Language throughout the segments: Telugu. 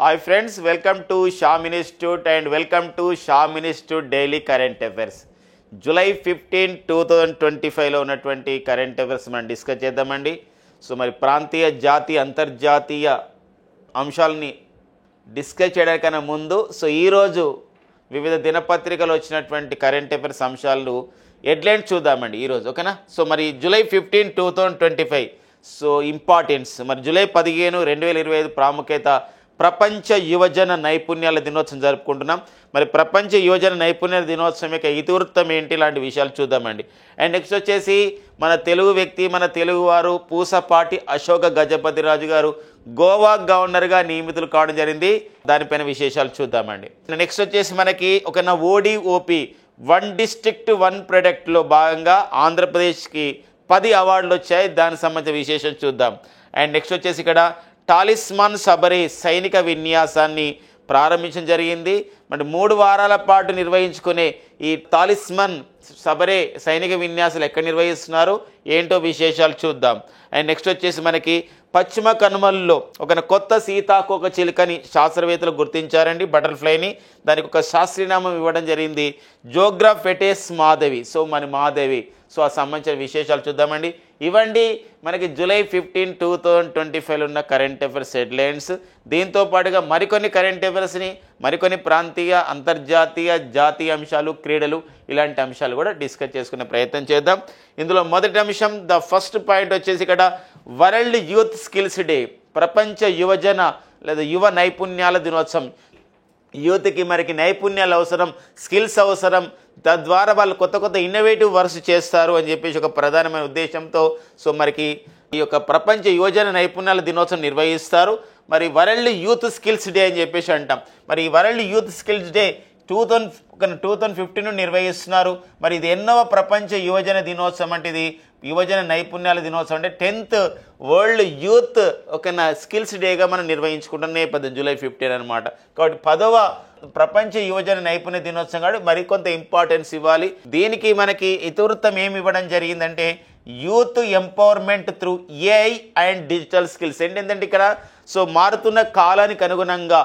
Hi friends, welcome to Sham Institute and welcome to Sham Institute Daily Current Affairs. July 15, 2025లో ఉన్నటువంటి కరెంట్ అఫైర్స్ మనం డిస్కస్ చేద్దామండి. సో మరి ప్రాంతీయ జాతీయ అంతర్జాతీయ అంశాలని డిస్కస్ చేయడానికన్నా ముందు ఈరోజు వివిధ దినపత్రికలు వచ్చినటువంటి కరెంట్ అఫైర్స్ అంశాలు హెడ్లైన్స్ చూద్దామండి ఈరోజు, ఓకేనా. సో మరి జూలై 15, 2025 ఇంపార్టెన్స్. మరి జూలై 15, 2025 ప్రాముఖ్యత. ప్రపంచ యువజన నైపుణ్యాల దినోత్సవం జరుపుకుంటున్నాం. మరి ప్రపంచ యువజన నైపుణ్యాల దినోత్సవం యొక్క ఇతివృత్తం ఏంటి, ఇలాంటి విషయాలు చూద్దామండి. అండ్ నెక్స్ట్ వచ్చేసి మన తెలుగు వ్యక్తి, మన తెలుగువారు పూసపాటి అశోక గజపతిరాజు గారు గోవా గవర్నర్గా నియమితులు కావడం జరిగింది. దానిపైన విశేషాలు చూద్దామండి. నెక్స్ట్ వచ్చేసి మనకి ఒక ఓడిఓపి వన్ డిస్ట్రిక్ట్ వన్ ప్రొడక్ట్లో భాగంగా ఆంధ్రప్రదేశ్కి 10 అవార్డులు వచ్చాయి. దానికి సంబంధించిన విశేషం చూద్దాం. అండ్ నెక్స్ట్ వచ్చేసి ఇక్కడ టాలిస్మాన్ సబరే సైనిక విన్యాసాన్ని ప్రారంభించడం జరిగింది. మరి 3 వారాల పాటు నిర్వహించుకునే ఈ టాలిస్మాన్ సబరే సైనిక విన్యాసాలు ఎక్కడ నిర్వహిస్తున్నారు, ఏంటో విశేషాలు చూద్దాం. అండ్ నెక్స్ట్ వచ్చేసి మనకి పశ్చిమ కనుమల్లో ఒక కొత్త సీతాకోక చిలుకని శాస్త్రవేత్తలు గుర్తించారండి, బటర్ఫ్లైని. దానికి ఒక శాస్త్రీయనామం ఇవ్వడం జరిగింది, జోగ్రాఫెటెస్ మాధవి. మన మాధవి. ఆ సంబంధించిన విశేషాలు చూద్దామండి. ఇవ్వండి మనకి జూలై 15, 2025 ఉన్న కరెంట్ అఫైర్స్ హెడ్లైన్స్. దీంతో పాటుగా మరికొన్ని కరెంట్ అఫైర్స్ని, మరికొన్ని ప్రాంతీయ అంతర్జాతీయ జాతీయ అంశాలు, క్రీడలు, ఇలాంటి అంశాలు కూడా డిస్కస్ చేసుకునే ప్రయత్నం చేద్దాం. ఇందులో మొదటి అంశం, ద ఫస్ట్ పాయింట్ వచ్చేసి ఇక్కడ వరల్డ్ యూత్ స్కిల్స్ డే, ప్రపంచ యువజన లేదా యువ నైపుణ్యాల దినోత్సవం. యూత్కి మనకి నైపుణ్యాలు అవసరం, స్కిల్స్ అవసరం. తద్వారా వాళ్ళు కొత్త కొత్త ఇన్నోవేటివ్ వర్క్స్ చేస్తారు అని చెప్పేసి ఒక ప్రధానమైన ఉద్దేశంతో మనకి ఈ యొక్క ప్రపంచ యువజన నైపుణ్యాల దినోత్సవం నిర్వహిస్తారు. మరి వరల్డ్ యూత్ స్కిల్స్ డే అని చెప్పేసి అంటాం. మరి ఈ వరల్డ్ యూత్ స్కిల్స్ డే 2015 నిర్వహిస్తున్నారు. మరి ఇది ఎన్నవ ప్రపంచ యువజన దినోత్సవం అంటే ఇది యువజన నైపుణ్యాల దినోత్సవం అంటే 10th వరల్డ్ యూత్ స్కిల్స్ డేగా మనం నిర్వహించుకుంటున్న నేపథ్యం జూలై 15 అనమాట. కాబట్టి 10వ ప్రపంచ యువజన నైపుణ్య దినోత్సవం కాబట్టి మరికొంత ఇంపార్టెన్స్ ఇవ్వాలి. దీనికి మనకి ఇతివృత్తం ఏమి ఇవ్వడం జరిగిందంటే youth empowerment through AI and digital skills. ఏంటంటే ఇక్కడ మారుతున్న కాలానికి అనుగుణంగా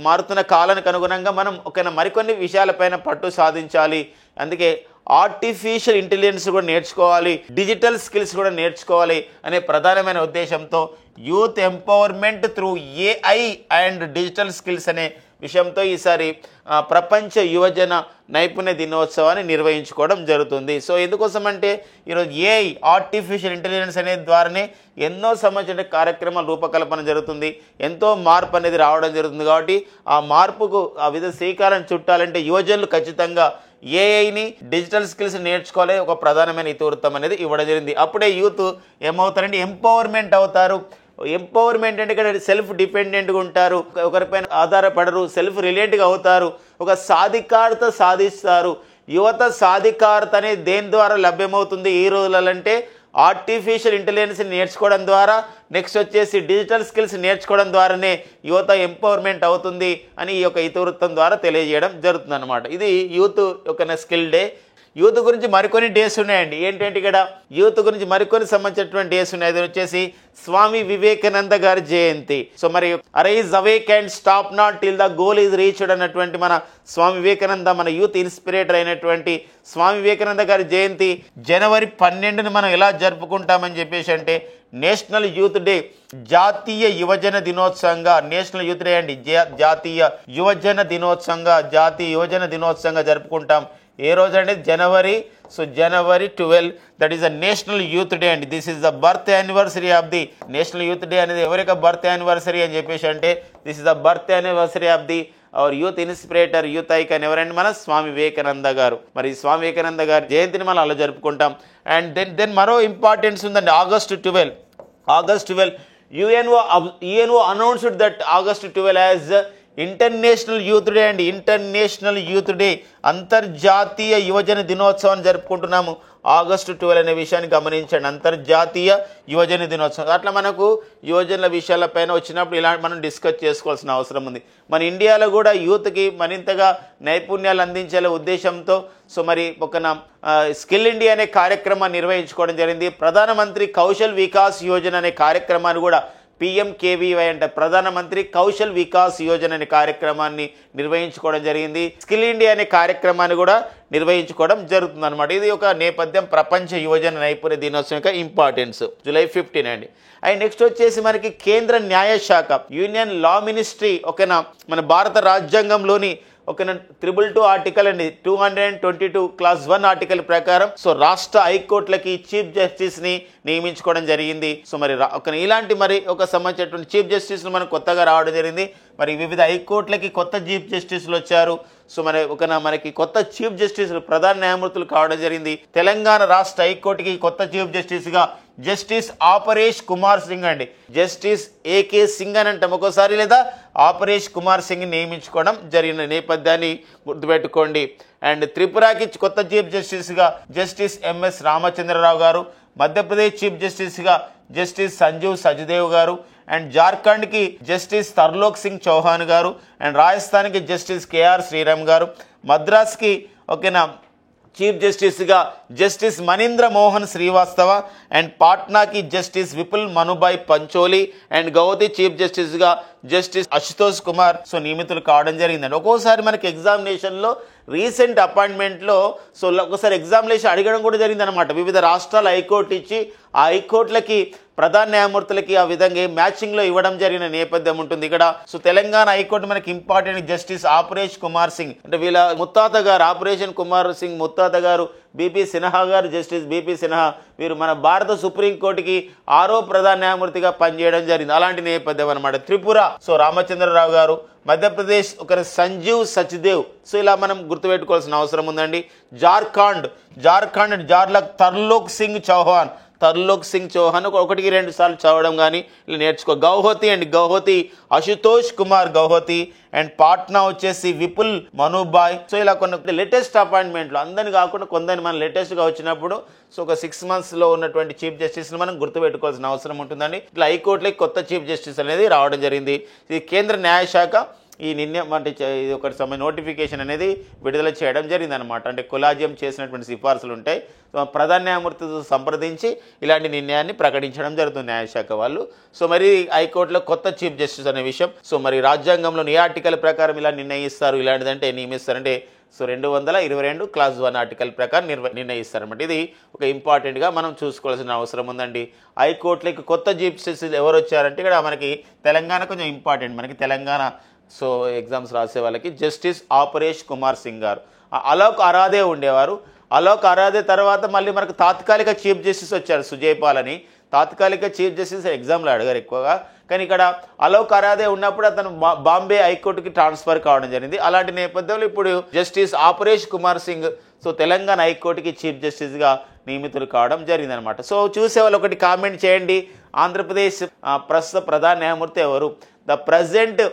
మారుతున్న కాలానికి అనుగుణంగా మనం మరికొన్ని విషయాలపైన పట్టు సాధించాలి. అందుకే ఆర్టిఫిషియల్ ఇంటెలిజెన్స్ కూడా నేర్చుకోవాలి, డిజిటల్ స్కిల్స్ కూడా నేర్చుకోవాలి అనే ప్రధానమైన ఉద్దేశంతో youth empowerment through AI and digital skills అనే విషయంతో ఈసారి ప్రపంచ యువజన నైపుణ్య దినోత్సవాన్ని నిర్వహించుకోవడం జరుగుతుంది. ఎందుకోసం అంటే ఈరోజు ఏఐ ఆర్టిఫిషియల్ ఇంటెలిజెన్స్ అనే ద్వారానే ఎన్నో సంబంధించిన కార్యక్రమాల రూపకల్పన జరుగుతుంది, ఎంతో మార్పు అనేది రావడం జరుగుతుంది. కాబట్టి ఆ మార్పుకు ఆ విధ శ్రీకారం చుట్టాలంటే యువజనులు ఖచ్చితంగా ఏఐని డిజిటల్ స్కిల్స్ నేర్చుకోవాలి. ఒక ప్రధానమైన ఇతివృత్తం అనేది ఇవ్వడం జరిగింది. అప్పుడే యూత్ ఏమవుతారంటే ఎంపవర్మెంట్ అవుతారు. ఎంపవర్మెంట్ అంటే ఇక్కడ సెల్ఫ్ డిపెండెంట్గా ఉంటారు, ఒకరిపైన ఆధారపడరు, సెల్ఫ్ రిలేటెడ్గా అవుతారు, ఒక సాధికారత సాధిస్తారు. యువత సాధికారత అనేది దేని ద్వారా లభ్యమవుతుంది ఈ రోజులంటే ఆర్టిఫిషియల్ ఇంటెలిజెన్స్ నేర్చుకోవడం ద్వారా, నెక్స్ట్ వచ్చేసి డిజిటల్ స్కిల్స్ నేర్చుకోవడం ద్వారానే యువత ఎంపవర్మెంట్ అవుతుంది అని ఈ యొక్క ఇతివృత్తం ద్వారా తెలియజేయడం జరుగుతుంది అనమాట. ఇది యూత్ యొక్క స్కిల్ డే. యూత్ గురించి మరికొన్ని డేస్ ఉన్నాయండి. ఏంటంటే ఇక్కడ యూత్ గురించి మరికొన్ని సంబంధించినటువంటి డేస్ ఉన్నాయి. అది వచ్చేసి స్వామి వివేకానంద గారి జయంతి. మరి arise awake and stop not till the goal is reached అన్నటువంటి మన స్వామి వివేకానంద, మన యూత్ ఇన్స్పిరేటర్ అయినటువంటి స్వామి వివేకానంద గారి జయంతి జనవరి 12ని మనం ఎలా జరుపుకుంటామని చెప్పేసి అంటే నేషనల్ యూత్ డే, జాతీయ యువజన దినోత్సవంగా, నేషనల్ యూత్ డే అండి, జాతీయ యువజన దినోత్సవంగా జరుపుకుంటాం. ఏ రోజు అంటే జనవరి 12, that is the national youth day అండి. This is the birth anniversary of the national youth day అనేది ఎవరి యొక్క బర్త్ యానివర్సరీ అని చెప్పేసి అంటే this is the birth anniversary of the our youth inspirator, youth icon ఎవరండి, మన స్వామి వివేకానంద గారు. మరి స్వామి వివేకానంద గారి జయంతిని మనం అలా జరుపుకుంటాం. అండ్ దెన్ మరో ఇంపార్టెన్స్ ఉందండి. August 12 UNO announced that August 12 as international youth day అండి. ఇంటర్నేషనల్ యూత్ డే, అంతర్జాతీయ యువజన దినోత్సవాన్ని జరుపుకుంటున్నాము ఆగస్టు 12 అనే విషయాన్ని గమనించండి. అంతర్జాతీయ యువజన దినోత్సవం. అట్లా మనకు యువజనుల విషయాలపైన వచ్చినప్పుడు ఇలా మనం డిస్కస్ చేసుకోవాల్సిన అవసరం ఉంది. మన ఇండియాలో కూడా యూత్కి మరింతగా నైపుణ్యాలు అందించే ఉద్దేశంతో మరి ఒక స్కిల్ ఇండియా అనే కార్యక్రమాన్ని నిర్వహించుకోవడం జరిగింది. ప్రధానమంత్రి కౌశల్ వికాస్ యోజన అనే కార్యక్రమాన్ని కూడా PMKVY అంటే ప్రధానమంత్రి కౌశల్ వికాస్ యోజన అనే కార్యక్రమాన్ని నిర్వహించుకోవడం జరిగింది. స్కిల్ ఇండియా అనే కార్యక్రమాన్ని కూడా నిర్వహించుకోవడం జరుగుతుంది అనమాట. ఇది ఒక నేపథ్యం, ప్రపంచ యువజన నైపుణ్య దినోత్సవం యొక్క ఇంపార్టెన్స్ జూలై 15 అండి. అండ్ నెక్స్ట్ వచ్చేసి మనకి కేంద్ర న్యాయశాఖ యూనియన్ లా మినిస్ట్రీ ఓకేనా, మన భారత రాజ్యాంగంలోని ఓకేనా 222 ఆర్టికల్ అండి 222 క్లాస్ 1 ఆర్టికల్ ప్రకారం సో రాష్ట్ర హైకోర్టులకి చీఫ్ జస్టిస్ ని నియమించుకోవడం జరిగింది. సో మరి ఇలాంటి మరి ఒక సంబంధించినటువంటి చీఫ్ జస్టిస్ మనం కొత్తగా రావడం జరిగింది. మరి వివిధ హైకోర్టులకి కొత్త చీఫ్ జస్టిస్లు వచ్చారు. సో మనకి కొత్త చీఫ్ జస్టిస్ ప్రధాన న్యాయమూర్తులు కావడం జరిగింది. తెలంగాణ రాష్ట్ర హైకోర్టుకి కొత్త చీఫ్ జస్టిస్గా జస్టిస్ ఆపరేష్ కుమార్ సింగ్ అండి, జస్టిస్ AK సింగ్ అని అంటాం ఒక్కోసారి, లేదా ఆపరేష్ కుమార్ సింగ్ నియమించుకోవడం జరిగిన నేపథ్యాన్ని గుర్తుపెట్టుకోండి. అండ్ త్రిపురకి కొత్త చీఫ్ జస్టిస్గా జస్టిస్ MS రామచంద్రరావు గారు, మధ్యప్రదేశ్ చీఫ్ జస్టిస్గా జస్టిస్ సంజీవ్ సజ్దేవ్ గారు, అండ్ జార్ఖండ్కి జస్టిస్ తర్లోక్ సింగ్ చౌహాన్ గారు, అండ్ రాజస్థాన్కి జస్టిస్ KR శ్రీరామ్ గారు, మద్రాస్కి ఓకేనా చీఫ్ జస్టిస్గా జస్టిస్ మనీంద్ర మోహన్ శ్రీవాస్తవ, అండ్ పాట్నాకి justice Vipul Manubhai Pancholi, and Guwahati chief జస్టిస్గా జస్టిస్ అశుతోష్ కుమార్ సో నియమితులు కావడం జరిగిందండి. ఒక్కోసారి మనకి ఎగ్జామినేషన్లో రీసెంట్ అపాయింట్మెంట్లో సో ఒకసారి ఎగ్జామినేషన్ అడగడం కూడా జరిగింది అనమాట. వివిధ రాష్ట్రాల హైకోర్టు ఇచ్చి ఆ హైకోర్టులకి ప్రధాన న్యాయమూర్తులకి ఆ విధంగా మ్యాచింగ్లో ఇవ్వడం జరిగిన నేపథ్యం ఉంటుంది ఇక్కడ. సో తెలంగాణ హైకోర్టు మనకి ఇంపార్టెంట్ జస్టిస్ ఆపరేష్ కుమార్ సింగ్ అంటే వీళ్ళ ముత్తాత గారు, ఆపరేషన్ కుమార్ సింగ్ ముత్తాత గారు BP సిన్హా గారు, జస్టిస్ BP సిన్హా వీరు మన భారత సుప్రీంకోర్టుకి 6వ ప్రధాన న్యాయమూర్తిగా పనిచేయడం జరిగింది. అలాంటి నేపథ్యం అనమాట. త్రిపుర సో రామచంద్రరావు గారు, మధ్యప్రదేశ్ ఒకరి సంజీవ్ సచ్దేవ్ సో ఇలా మనం గుర్తుపెట్టుకోవాల్సిన అవసరం ఉందండి. జార్ఖండ్ తర్లోక్ సింగ్ చౌహాన్ 1-2 సార్లు చదవడం కానీ ఇలా నేర్చుకో. గౌహతి అశుతోష్ కుమార్ గౌహతి, అండ్ పాట్నా వచ్చేసి విపుల్ మనుభాయ్. సో ఇలా కొన్ని లేటెస్ట్ అపాయింట్మెంట్లు అందరిని కాకుండా కొందరిని మనం లేటెస్ట్గా వచ్చినప్పుడు సో ఒక 6 monthsలో ఉన్నటువంటి చీఫ్ జస్టిస్ని మనం గుర్తుపెట్టుకోవాల్సిన అవసరం ఉంటుందండి. ఇట్లా హైకోర్టులకి కొత్త చీఫ్ జస్టిస్ అనేది రావడం జరిగింది. ఇది కేంద్ర న్యాయశాఖ ఈ నిర్ణయం అంటే ఇది ఒక నోటిఫికేషన్ అనేది విడుదల చేయడం జరిగింది అనమాట. అంటే కొలాజియం చేసినటువంటి సిఫార్సులు ఉంటాయి, ప్రధాన న్యాయమూర్తితో సంప్రదించి ఇలాంటి నిర్ణయాన్ని ప్రకటించడం జరుగుతుంది న్యాయశాఖ వాళ్ళు. సో మరి హైకోర్టులో కొత్త చీఫ్ జస్టిస్ అనే విషయం సో మరి రాజ్యాంగంలో ఏ ఆర్టికల్ ప్రకారం ఇలా నిర్ణయిస్తారు, ఇలాంటిదంటే నియమిస్తారంటే సో 222 క్లాస్ 1 ఆర్టికల్ ప్రకారం నిర్ణయిస్తారన్నమాట. ఇది ఒక ఇంపార్టెంట్గా మనం చూసుకోవాల్సిన అవసరం ఉందండి. హైకోర్టులకి కొత్త చీఫ్ జస్టిస్ ఎవరు వచ్చారంటే ఇక్కడ మనకి తెలంగాణ కొంచెం ఇంపార్టెంట్. మనకి తెలంగాణ సో ఎగ్జామ్స్ రాసే వాళ్ళకి జస్టిస్ ఆపరేష్ కుమార్ సింగ్ గారు, అలోక్ అరాధే ఉండేవారు. అలోక్ అరాధే తర్వాత మళ్ళీ మనకు తాత్కాలిక చీఫ్ జస్టిస్ వచ్చారు సుజయ్ పాల్ అని. తాత్కాలిక చీఫ్ జస్టిస్ ఎగ్జామ్లో అడగారు ఎక్కువగా, కానీ ఇక్కడ అలోక్ అరాధే ఉన్నప్పుడు అతను బాంబే హైకోర్టుకి ట్రాన్స్ఫర్ కావడం జరిగింది. అలాంటి నేపథ్యంలో ఇప్పుడు జస్టిస్ ఆపరేష్ కుమార్ సింగ్ సో తెలంగాణ హైకోర్టుకి చీఫ్ జస్టిస్గా నియమితులు కావడం జరిగింది అనమాట. సో చూసే వాళ్ళు ఒకటి కామెంట్ చేయండి, ఆంధ్రప్రదేశ్ ప్రస్తుత ప్రధాన న్యాయమూర్తి ఎవరు, the present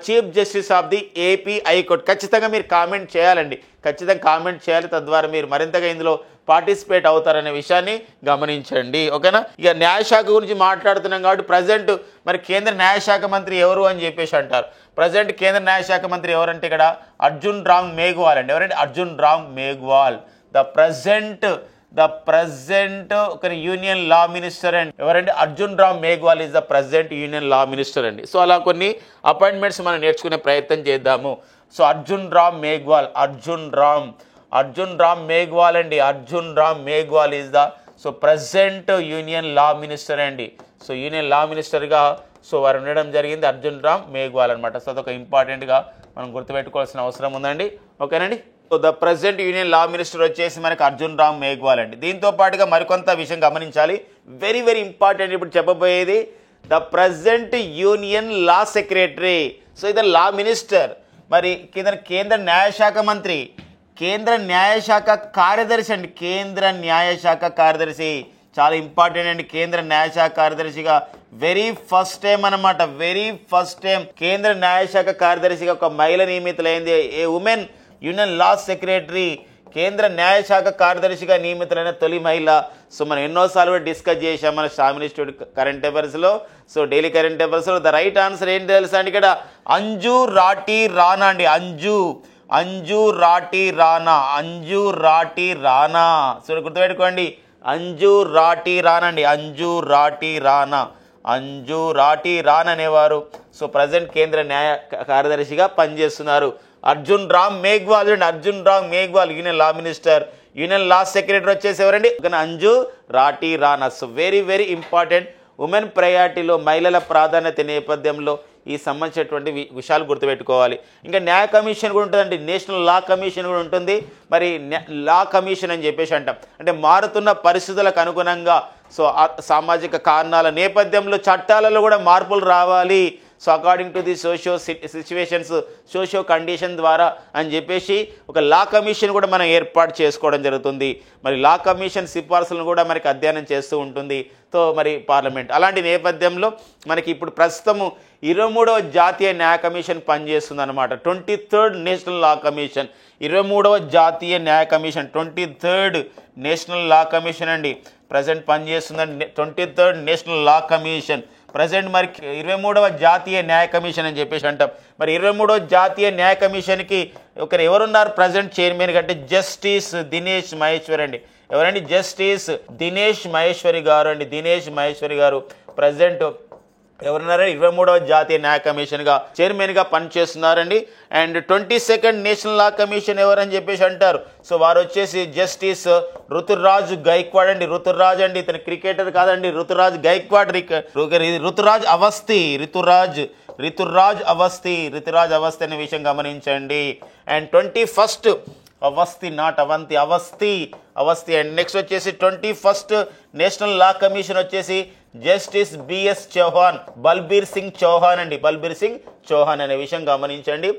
chief justice of the AP high court. ఖచ్చితంగా మీరు కామెంట్ చేయాలండి, ఖచ్చితంగా కామెంట్ చేయాలి. తద్వారా మీరు మరింతగా ఇందులో పార్టిసిపేట్ అవుతారనే విషయాన్ని గమనించండి. ఓకేనా. ఇక న్యాయశాఖ గురించి మాట్లాడుతున్నాం కాబట్టి ప్రజెంట్ మరి కేంద్ర న్యాయశాఖ మంత్రి ఎవరు అని చెప్పేసి అంటారు. ప్రజెంట్ కేంద్ర న్యాయశాఖ మంత్రి ఎవరంటే ఇక్కడ అర్జున్ రామ్ మేఘ్వాల్ అండి. ఎవరంటే అర్జున్ రామ్ మేఘ్వాల్ ద ప్రజెంట్ ఒక యూనియన్ లా మినిస్టర్ అండ్ ఎవరంటే Arjun Ram Meghwal is the present union law minister అండి. సో అలా కొన్ని అపాయింట్మెంట్స్ మనం నేర్చుకునే ప్రయత్నం చేద్దాము. సో అర్జున్ రామ్ మేఘ్వాల్ అండి. Arjun Ram Meghwal is the so present union law minister అండి. సో యూనియన్ లా మినిస్టర్గా సో వారు ఉండడం జరిగింది అర్జున్ రామ్ మేఘ్వాల్ అనమాట. సో అదొక ఇంపార్టెంట్గా మనం గుర్తుపెట్టుకోవాల్సిన అవసరం ఉందండి. ఓకేనండి. So the president union law minister వచ్చేసి మనకి అర్జున్ రామ్ మేఘ్వాల్ అండి. దీంతో పాటుగా మరికొంత విషయం గమనించాలి, వెరీ వెరీ ఇంపార్టెంట్ ఇప్పుడు చెప్పబోయేది. The president union law secretary, so ఇది లా మినిస్టర్. మరి కేంద్ర న్యాయశాఖ మంత్రి, కేంద్ర న్యాయశాఖ కార్యదర్శి అండి. కేంద్ర న్యాయశాఖ కార్యదర్శి చాలా ఇంపార్టెంట్ అండి. కేంద్ర న్యాయశాఖ కార్యదర్శిగా వెరీ ఫస్ట్ టైం అనమాట, వెరీ ఫస్ట్ టైం కేంద్ర న్యాయశాఖ కార్యదర్శిగా ఒక మహిళ నియమితులైంది. ఏ ఉమెన్ యూనియన్ లా సెక్రటరీ కేంద్ర న్యాయశాఖ కార్యదర్శిగా నియమితులైన తొలి మహిళ. సో మనం ఎన్నోసార్లు డిస్కస్ చేసాం మన షామ్ ఇన్స్టిట్యూట్ కరెంట్ అఫైర్స్లో. సో డైలీ కరెంట్ అఫైర్స్లో ద రైట్ ఆన్సర్ ఏంటి తెలుసా అండి, ఇక్కడ అంజు రాఠీ రాణా అండి. అంజు రాఠీ రాణా. సో గుర్తుపెట్టుకోండి, అంజు రాఠీ రాణా అండి. అంజు రాఠీ రాణా. అంజు రాటి రాన్ అనేవారు సో ప్రజెంట్ కేంద్ర న్యాయ కార్యదర్శిగా పనిచేస్తున్నారు. అర్జున్ రామ్ మేఘ్వాల్ అండి, Arjun Ram Meghwal union law minister. Union law secretary వచ్చేసి ఎవరండి? Anju Rati Rana. So very very important. Women ప్రయారిటీలో మహిళల ప్రాధాన్యత నేపథ్యంలో ఈ సంబంధించినటువంటి విషయాలు గుర్తుపెట్టుకోవాలి. ఇంకా న్యాయ కమిషన్ కూడా ఉంటుందండి, నేషనల్ లా కమిషన్ కూడా ఉంటుంది. మరి లా కమిషన్ అని చెప్పేసి అంటాం, అంటే మారుతున్న పరిస్థితులకు అనుగుణంగా సో సామాజిక కారణాల నేపథ్యంలో చట్టాలలో కూడా మార్పులు రావాలి. So according to the socio situations, socio condition ద్వారా అని చెప్పేసి ఒక లా కమిషన్ కూడా మనం ఏర్పాటు చేసుకోవడం జరుగుతుంది. మరి లా కమిషన్ సిఫార్సులను కూడా మనకి అధ్యయనం చేస్తూ ఉంటుంది సో మరి పార్లమెంట్. అలాంటి నేపథ్యంలో మనకి ఇప్పుడు ప్రస్తుతము 23వ జాతీయ న్యాయ కమిషన్ పనిచేస్తుంది అనమాట. 23rd నేషనల్ లా కమిషన్, 23వ జాతీయ న్యాయ commission, 23rd national law commission అండి ప్రజెంట్ పనిచేస్తుందండి. 23rd national law commission present మరి 23వ జాతీయ న్యాయ కమిషన్ అని చెప్పేసి అంటాం. మరి 23వ జాతీయ న్యాయ కమిషన్కి ఎవరున్నారు ప్రజెంట్ చైర్మన్ అంటే జస్టిస్ దినేష్ మహేశ్వరి అండి. ఎవరండి? జస్టిస్ దినేష్ మహేశ్వరి గారు అండి. దినేష్ మహేశ్వరి గారు ప్రజెంట్ ఎవరున్నారండి? 23వ జాతీయ న్యాయ కమిషన్గా చైర్మన్గా పనిచేస్తున్నారండి. And 22nd national law commission ఎవరని చెప్పేసి అంటారు. సో వారు వచ్చేసి జస్టిస్ రుతురాజ్ గైక్వాడ్ అండి. రుతురాజ్ అండి, ఇతను క్రికెటర్ కాదండి, రుతురాజ్ గైక్వాడ్, రుతురాజ్ అవస్థి, రితురాజ్ అవస్థి అనే విషయం గమనించండి. And 21st Awasthi, not Avanti, Awasthi. And next వచ్చేసి 21st నేషనల్ లా కమిషన్ వచ్చేసి జస్టిస్ బిఎస్ చౌహాన్, బల్బీర్ సింగ్ చౌహాన్ అండి, బల్బీర్ సింగ్ చౌహాన్ అనే విషయం గమనించండి.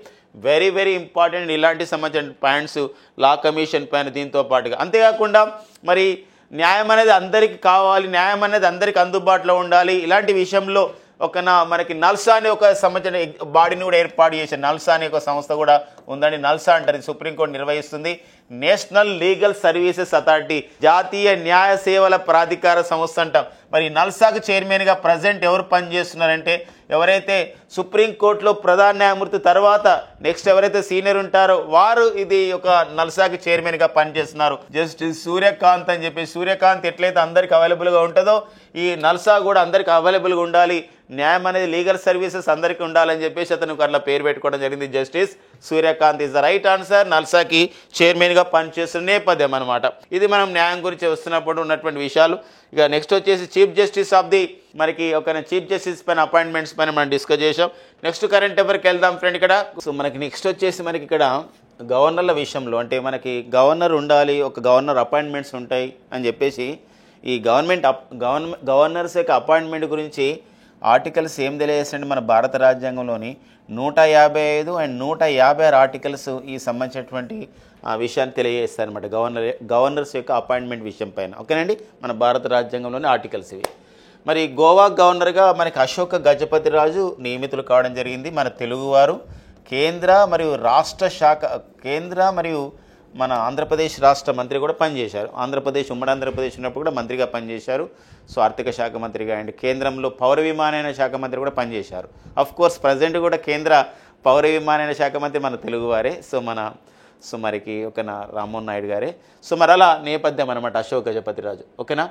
వెరీ వెరీ ఇంపార్టెంట్ ఇలాంటి సంబంధించిన పాయింట్స్ లా కమిషన్ పైన. దీంతో పాటుగా అంతేకాకుండా మరి న్యాయం అనేది అందరికీ కావాలి, న్యాయం అనేది అందరికీ అందుబాటులో ఉండాలి. ఇలాంటి విషయంలో మనకి నల్సా అనే ఒక సంబంధించిన బాడీని కూడా ఏర్పాటు చేశారు. నల్సా అనే ఒక సంస్థ కూడా ఉందండి. నల్సా అంటారు, సుప్రీంకోర్టు నిర్వహిస్తుంది. నేషనల్ లీగల్ సర్వీసెస్ అథారిటీ, జాతీయ న్యాయ సేవల ప్రాధికార సంస్థ అంటాం. మరి నల్సాకు చైర్మన్గా ప్రజెంట్ ఎవరు పనిచేస్తున్నారంటే ఎవరైతే సుప్రీంకోర్టులో ప్రధాన న్యాయమూర్తి తర్వాత నెక్స్ట్ ఎవరైతే సీనియర్ ఉంటారో వారు ఇది ఒక నల్సాకి చైర్మన్గా పనిచేస్తున్నారు. జస్టిస్ సూర్యకాంత్ అని చెప్పి, సూర్యకాంత్ ఎట్లయితే అందరికి అవైలబుల్గా ఉంటుందో ఈ నల్సా కూడా అందరికి అవైలబుల్గా ఉండాలి. న్యాయం అనేది లీగల్ సర్వీసెస్ అందరికీ ఉండాలని చెప్పేసి అతనికి అట్లా పేరు పెట్టుకోవడం జరిగింది. Justice Suryakant is the right answer. నల్సాకి చైర్మన్గా పనిచేస్తున్న నేపథ్యం అనమాట. ఇది మనం న్యాయం గురించి వస్తున్నప్పుడు ఉన్నటువంటి విషయాలు. ఇక నెక్స్ట్ వచ్చేసి చీఫ్ జస్టిస్ ఆఫ్ ది మనకి ఒక చీఫ్ జస్టిస్ పైన అపాయింట్మెంట్స్ పైన మనం డిస్కస్ చేసాం. నెక్స్ట్ కరెంట్ అఫైర్కి వెళ్దాం ఫ్రెండ్. ఇక్కడ సో మనకి నెక్స్ట్ వచ్చేసి మనకి ఇక్కడ గవర్నర్ల విషయంలో అంటే మనకి గవర్నర్ ఉండాలి, ఒక గవర్నర్ అపాయింట్మెంట్స్ ఉంటాయి అని చెప్పేసి ఈ గవర్నర్స్ యొక్క అపాయింట్మెంట్ గురించి ఆర్టికల్స్ ఏం తెలియజేస్తాయంటే మన భారత రాజ్యాంగంలోని 155 అండ్ 156 ఆర్టికల్స్ ఈ సంబంధించినటువంటి విషయాన్ని తెలియజేస్తాయి అనమాట. గవర్నర్స్ యొక్క అపాయింట్మెంట్ విషయం పైన. ఓకేనండి, మన భారత రాజ్యాంగంలోని ఆర్టికల్స్ ఇవి. మరి గోవా గవర్నర్గా మనకి అశోక్ గజపతి రాజు నియమితులు కావడం జరిగింది. మన తెలుగువారు కేంద్ర మరియు మన ఆంధ్రప్రదేశ్ రాష్ట్ర మంత్రి కూడా పనిచేశారు. ఉమ్మడి ఆంధ్రప్రదేశ్ ఉన్నప్పుడు కూడా మంత్రిగా పనిచేశారు. సో ఆర్థిక శాఖ మంత్రిగా అండ్ కేంద్రంలో పౌర విమానయాన శాఖ మంత్రి కూడా పనిచేశారు. కోర్స్ ప్రజెంట్ కూడా కేంద్ర పౌర విమానయాన శాఖ మంత్రి మన తెలుగువారే. సో మరికి ఓకేనా, రామ్మోహన్ నాయుడు గారే. సో మరి అలా నేపథ్యం అనమాట అశోక్ గజపతి రాజు. ఓకేనా.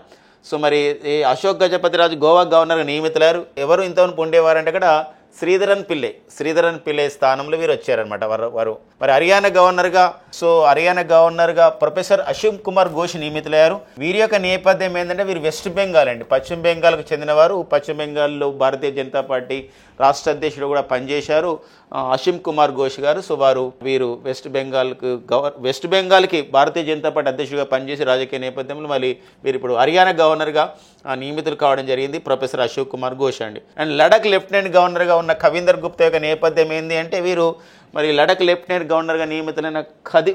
సో మరి ఈ అశోక్ గజపతి రాజు గోవా గవర్నర్గా నియమితులారు. ఎవరు ఇంతవరకు ఉండేవారంటే అక్కడ శ్రీధరన్ పిల్లై స్థానంలో వీరు వచ్చారనమాట వారు. మరి హర్యానా గవర్నర్గా ప్రొఫెసర్ అశోక్ కుమార్ ఘోష్ నియమితులయ్యారు. వీరి యొక్క నేపథ్యం ఏంటంటే వీరు వెస్ట్ బెంగాల్ అండి, పశ్చిమ బెంగాల్కు చెందినవారు. పశ్చిమ బెంగాల్లో భారతీయ జనతా పార్టీ రాష్ట్ర అధ్యక్షుడు కూడా పనిచేశారు అశోక్ కుమార్ ఘోష్ గారు. సో వీరు వెస్ట్ బెంగాల్కి భారతీయ జనతా పార్టీ అధ్యక్షుడిగా పనిచేసి రాజకీయ నేపథ్యంలో మళ్ళీ వీరు ఇప్పుడు హర్యానా గవర్నర్గా నియమితులు కావడం జరిగింది ప్రొఫెసర్ అశోక్ కుమార్ ఘోష్ అండి. అండ్ లడక్ లెఫ్టినెంట్ గవర్నర్గా ఉన్న కవీందర్ గుప్తా యొక్క నేపథ్యం ఏంటి అంటే వీరు మరి లడక్ లెఫ్టినెంట్ గవర్నర్గా నియమితులైన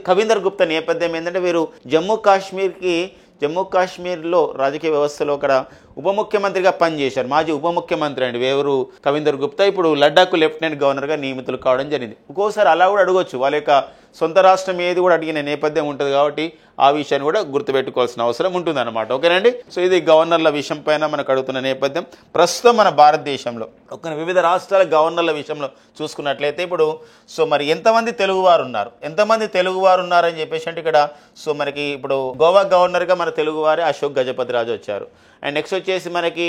కవీందర్ గుప్తా నేపథ్యం ఏంటంటే వీరు జమ్మూ కాశ్మీర్లో రాజకీయ వ్యవస్థలో అక్కడ ఉప ముఖ్యమంత్రిగా పనిచేశారు. మాజీ ఉప ముఖ్యమంత్రి అండి ఎవరు కవీందర్ గుప్తా. ఇప్పుడు లడ్డాక్ లెఫ్టినెంట్ గవర్నర్గా నియమితులు కావడం జరిగింది. ఒక్కోసారి అలా కూడా అడగొచ్చు, వాళ్ళ యొక్క సొంత రాష్ట్రం ఏది కూడా అడిగిన నేపథ్యం ఉంటుంది కాబట్టి ఆ విషయాన్ని కూడా గుర్తుపెట్టుకోవాల్సిన అవసరం ఉంటుంది అనమాట. ఓకేనండి. సో ఇది గవర్నర్ల విషయం పైన మనకు అడుగుతున్న నేపథ్యం. ప్రస్తుతం మన భారతదేశంలో వివిధ రాష్ట్రాల గవర్నర్ల విషయంలో చూసుకున్నట్లయితే ఇప్పుడు సో మరి ఎంతమంది తెలుగువారు ఉన్నారని చెప్పేసి అంటే ఇక్కడ సో మనకి ఇప్పుడు గోవా గవర్నర్గా మన తెలుగువారే అశోక్ గజపతి రాజు వచ్చారు. అండ్ నెక్స్ట్ వచ్చేసి మనకి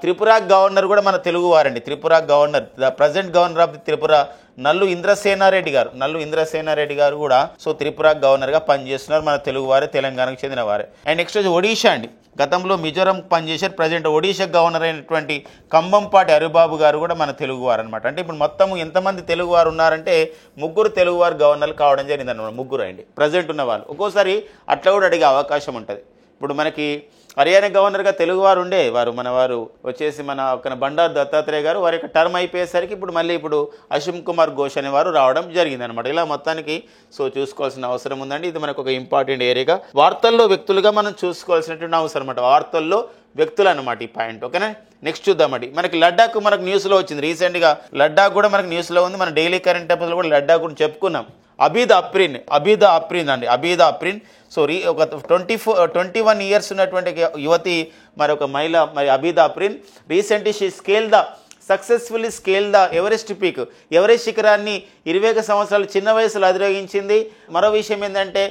త్రిపుర గవర్నర్ కూడా మన తెలుగు వారండి. Tripura governor, the present governor of the Tripura Nallu Indrasena Reddy గారు కూడా సో త్రిపుర గవర్నర్గా పనిచేస్తున్నారు. మన తెలుగు వారే, తెలంగాణకు చెందిన వారే. అండ్ నెక్స్ట్ వచ్చి ఒడిషా అండి. గతంలో మిజోరాం పనిచేశారు. ప్రజెంట్ ఒడిషా గవర్నర్ అయినటువంటి కంబంపాటి హరిబాబు గారు కూడా మన తెలుగువారు అనమాట. అంటే ఇప్పుడు మొత్తం ఎంతమంది తెలుగువారు ఉన్నారంటే 3 తెలుగువారు గవర్నర్లు కావడం జరిగింది అనమాట. 3 అండి ప్రజెంట్ ఉన్న వాళ్ళు. ఒక్కోసారి అట్లా కూడా అడిగే అవకాశం ఉంటుంది. ఇప్పుడు మనకి హర్యానా గవర్నర్గా తెలుగువారు ఉండేవారు, మన వారు వచ్చేసి మన ఒక బండారు దత్తాత్రేయ గారు. వారి యొక్క టర్మ్ అయిపోయేసరికి ఇప్పుడు అశ్విన్ కుమార్ ఘోష్ అనేవారు రావడం జరిగింది అనమాట. ఇలా మొత్తానికి సో చూసుకోవాల్సిన అవసరం ఉందండి. ఇది మనకు ఒక ఇంపార్టెంట్ ఏరియాగా వార్తల్లో వ్యక్తులుగా మనం చూసుకోవాల్సినటువంటి అవసరం అనమాట. వార్తల్లో వ్యక్తులు అనమాట ఈ పాయింట్. ఓకేనా, నెక్స్ట్ చూద్దామండి. మనకి లడ్డాక్ మనకు న్యూస్లో వచ్చింది రీసెంట్గా. లడ్డాక్ కూడా మనకు న్యూస్లో ఉంది. మన డైలీ కరెంట్ అఫైర్స్లో కూడా లడ్డాక్ గురించి చెప్పుకున్నాం. అబీదా అప్రిన్ సో ఒక 21 ఇయర్స్ ఉన్నటువంటి యువతి, మరొక మహిళ, మరి Abida Afrin recently she successfully scale the Everest peak, Everest శిఖరాన్ని 21 సంవత్సరాలు చిన్న వయసులో అధిరోహించింది. మరో విషయం ఏంటంటే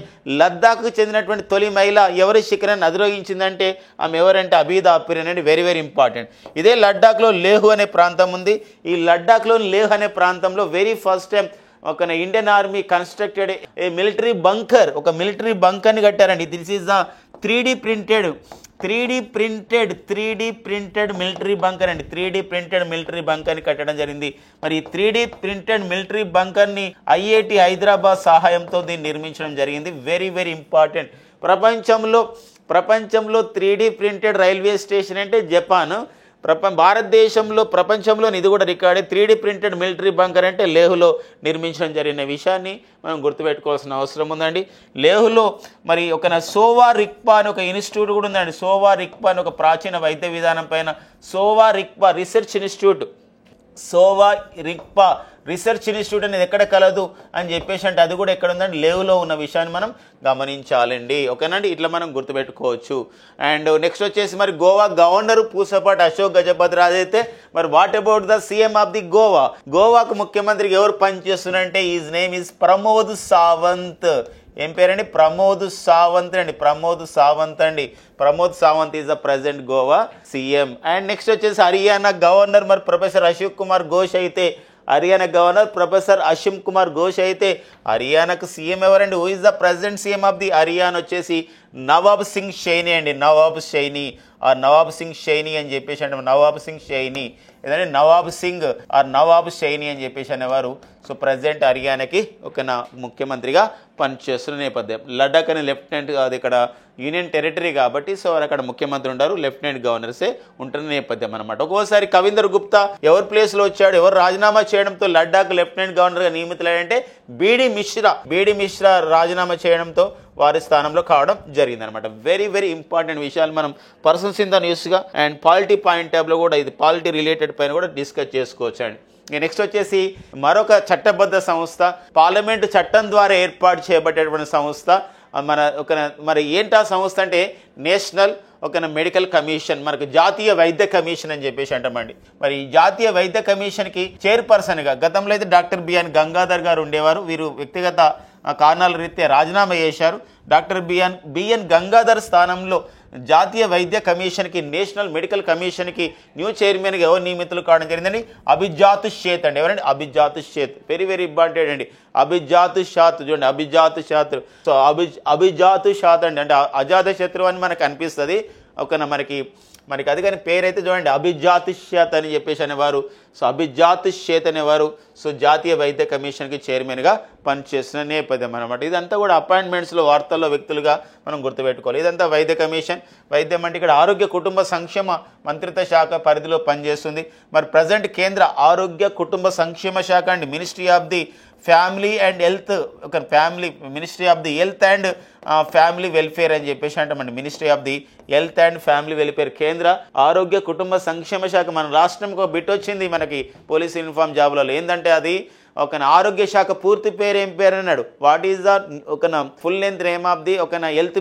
లద్దాఖ్కు చెందినటువంటి తొలి మహిళ ఎవరెస్ట్ శిఖరాన్ని అధిరోహించిందంటే ఆమె ఎవరంటే అబీదా అప్రిన్ అండి. Very very important. ఇదే లడ్డాఖ్లో లేహ్ అనే ప్రాంతం ఉంది. ఈ లడ్డాఖ్లోని లేహ్ అనే ప్రాంతంలో వెరీ ఫస్ట్ టైం ఒక Indian army constructed a military bunker, ఒక మిలిటరీ బంకర్ని కట్టారండి. This is the 3D printed military bunker అండి. 3D ప్రింటెడ్ మిలిటరీ బంకర్ని కట్టడం జరిగింది. మరి 3D ప్రింటెడ్ మిలిటరీ బంకర్ని IIT హైదరాబాద్ సహాయంతో దీన్ని నిర్మించడం జరిగింది. Very very important. ప్రపంచంలో 3D ప్రింటెడ్ రైల్వే స్టేషన్ అంటే జపాన్. భారతదేశంలో ప్రపంచంలో ఇది కూడా రికార్డే. 3D ప్రింటెడ్ మిలిటరీ బంకర్ అంటే లేహులో నిర్మించడం జరిగిన విషయాన్ని మనం గుర్తుపెట్టుకోవాల్సిన అవసరం ఉందండి. లేహులో మరి ఒక సోవా రిక్పా అని ఒక ఇన్స్టిట్యూట్ కూడా ఉందండి. సోవా రిక్పా అని ఒక ప్రాచీన వైద్య విధానం పైన సోవా రిక్పా రీసెర్చ్ ఇన్స్టిట్యూట్ అనేది ఎక్కడ కలదు అని చెప్పేసి అంటే అది కూడా ఎక్కడ ఉందండి, లేవులో ఉన్న విషయాన్ని మనం గమనించాలండి. ఓకేనండి, ఇట్లా మనం గుర్తుపెట్టుకోవచ్చు. అండ్ నెక్స్ట్ వచ్చేసి మరి గోవా గవర్నర్ పూసపాటి అశోక్ గజపతిరాజు అయితే మరి what about the CM of the గోవాకు ముఖ్యమంత్రికి ఎవరు పనిచేస్తున్నారంటే is name is Pramod Sawant. ఏం పేరండి? ప్రమోద్ సావంత్ అండి. Pramod Sawant is the present Goa CM. And next వచ్చేసి హర్యానా గవర్నర్ మరి ప్రొఫెసర్ అశోక్ కుమార్ ఘోష్ అయితే హర్యానాకు సీఎం ఎవరండి? Who is the president CM of the Haryana వచ్చేసి నవాబ్ సింగ్ షైనీ అండి. నవాబ్ సింగ్ షైనీ అని చెప్పేసి అంటే నవాబ్ షైనీ అని చెప్పేసి అనేవారు. సో ప్రజెంట్ హర్యానాకి ఒక ముఖ్యమంత్రిగా పనిచేస్తున్న నేపథ్యం. లడాక్ అనే లెఫ్టినెంట్, అది ఇక్కడ యూనియన్ టెరిటరీ కాబట్టి సో అక్కడ ముఖ్యమంత్రి ఉంటారు, లెఫ్టినెంట్ గవర్నర్సే ఉంటున్న నేపథ్యం అనమాట. ఒక్కోసారి కవిందర్ గుప్తా ఎవరి ప్లేస్లో వచ్చాడు, ఎవరు రాజీనామా చేయడంతో లడాక్ లెఫ్టినెంట్ గవర్నర్గా నియమితులయ్యాడంటే బీడీ మిశ్రా రాజీనామా చేయడంతో వారి స్థానంలో కావడం జరిగింది అనమాట. వెరీ వెరీ ఇంపార్టెంట్ విషయాలు మనం పర్సన్స్ ఇన్ ద న్యూస్గా అండ్ పాలిటీ పాయింట్ ట్యాబ్లో కూడా ఇది పాలిటీ రిలేటెడ్ పైన కూడా డిస్కస్ చేసుకోవచ్చు అండి. నెక్స్ట్ వచ్చేసి మరొక చట్టబద్ధ సంస్థ, పార్లమెంటు చట్టం ద్వారా ఏర్పాటు చేయబడేటువంటి సంస్థ మరి ఏంటి ఆ సంస్థ అంటే నేషనల్ మెడికల్ కమిషన్, మనకు జాతీయ వైద్య కమిషన్ అని చెప్పేసి అంటామండి. మరి ఈ జాతీయ వైద్య కమిషన్కి చైర్పర్సన్గా గతంలో అయితే డాక్టర్ బిఎన్ గంగాధర్ గారు ఉండేవారు. వీరు వ్యక్తిగత కారణాల రీత్యా రాజీనామా చేశారు. డాక్టర్ బిఎన్ గంగాధర్ స్థానంలో జాతీయ వైద్య కమిషన్కి, నేషనల్ మెడికల్ కమిషన్కి న్యూ చైర్మన్గా ఎవరు నియమితులు కావడం జరిగిందండి? అభిజాత్ షేత్ అండి. ఎవరండి? Abhijat Sheth. Very very important అండి. అభిజాత్ షాత్ చూడండి, సో అభిజాత్ షాత్ అండి. అంటే అజాత శత్రువు అని మనకు అనిపిస్తుంది మనకి అది కానీ పేరైతే చూడండి అభిజాత్ షేత్ అని చెప్పేసి అనేవారు. సో అభిజాత్ షేత్ అనేవారు సో జాతీయ వైద్య కమిషన్కి చైర్మన్గా పనిచేస్తున్న నేపథ్యం అనమాట. ఇదంతా కూడా అపాయింట్మెంట్స్లో వార్తల్లో వ్యక్తులుగా మనం గుర్తుపెట్టుకోవాలి. ఇదంతా వైద్య కమిషన్. వైద్యం అంటే ఇక్కడ ఆరోగ్య కుటుంబ సంక్షేమ మంత్రిత్వ శాఖ పరిధిలో పనిచేస్తుంది. మరి ప్రజెంట్ కేంద్ర ఆరోగ్య కుటుంబ సంక్షేమ శాఖ అండి. Ministry of the health and family welfare అని చెప్పేసి అంటామండి. Ministry of the health and family welfare, కేంద్ర ఆరోగ్య కుటుంబ సంక్షేమ శాఖ. మన రాష్ట్రంకి ఒక బిట్ వచ్చింది మనకి పోలీస్ యూనిఫామ్ జాబ్లలో. ఏంటంటే అది ఆరోగ్య శాఖ పూర్తి పేరు ఏం పేరు అన్నాడు? What is the full length name of the health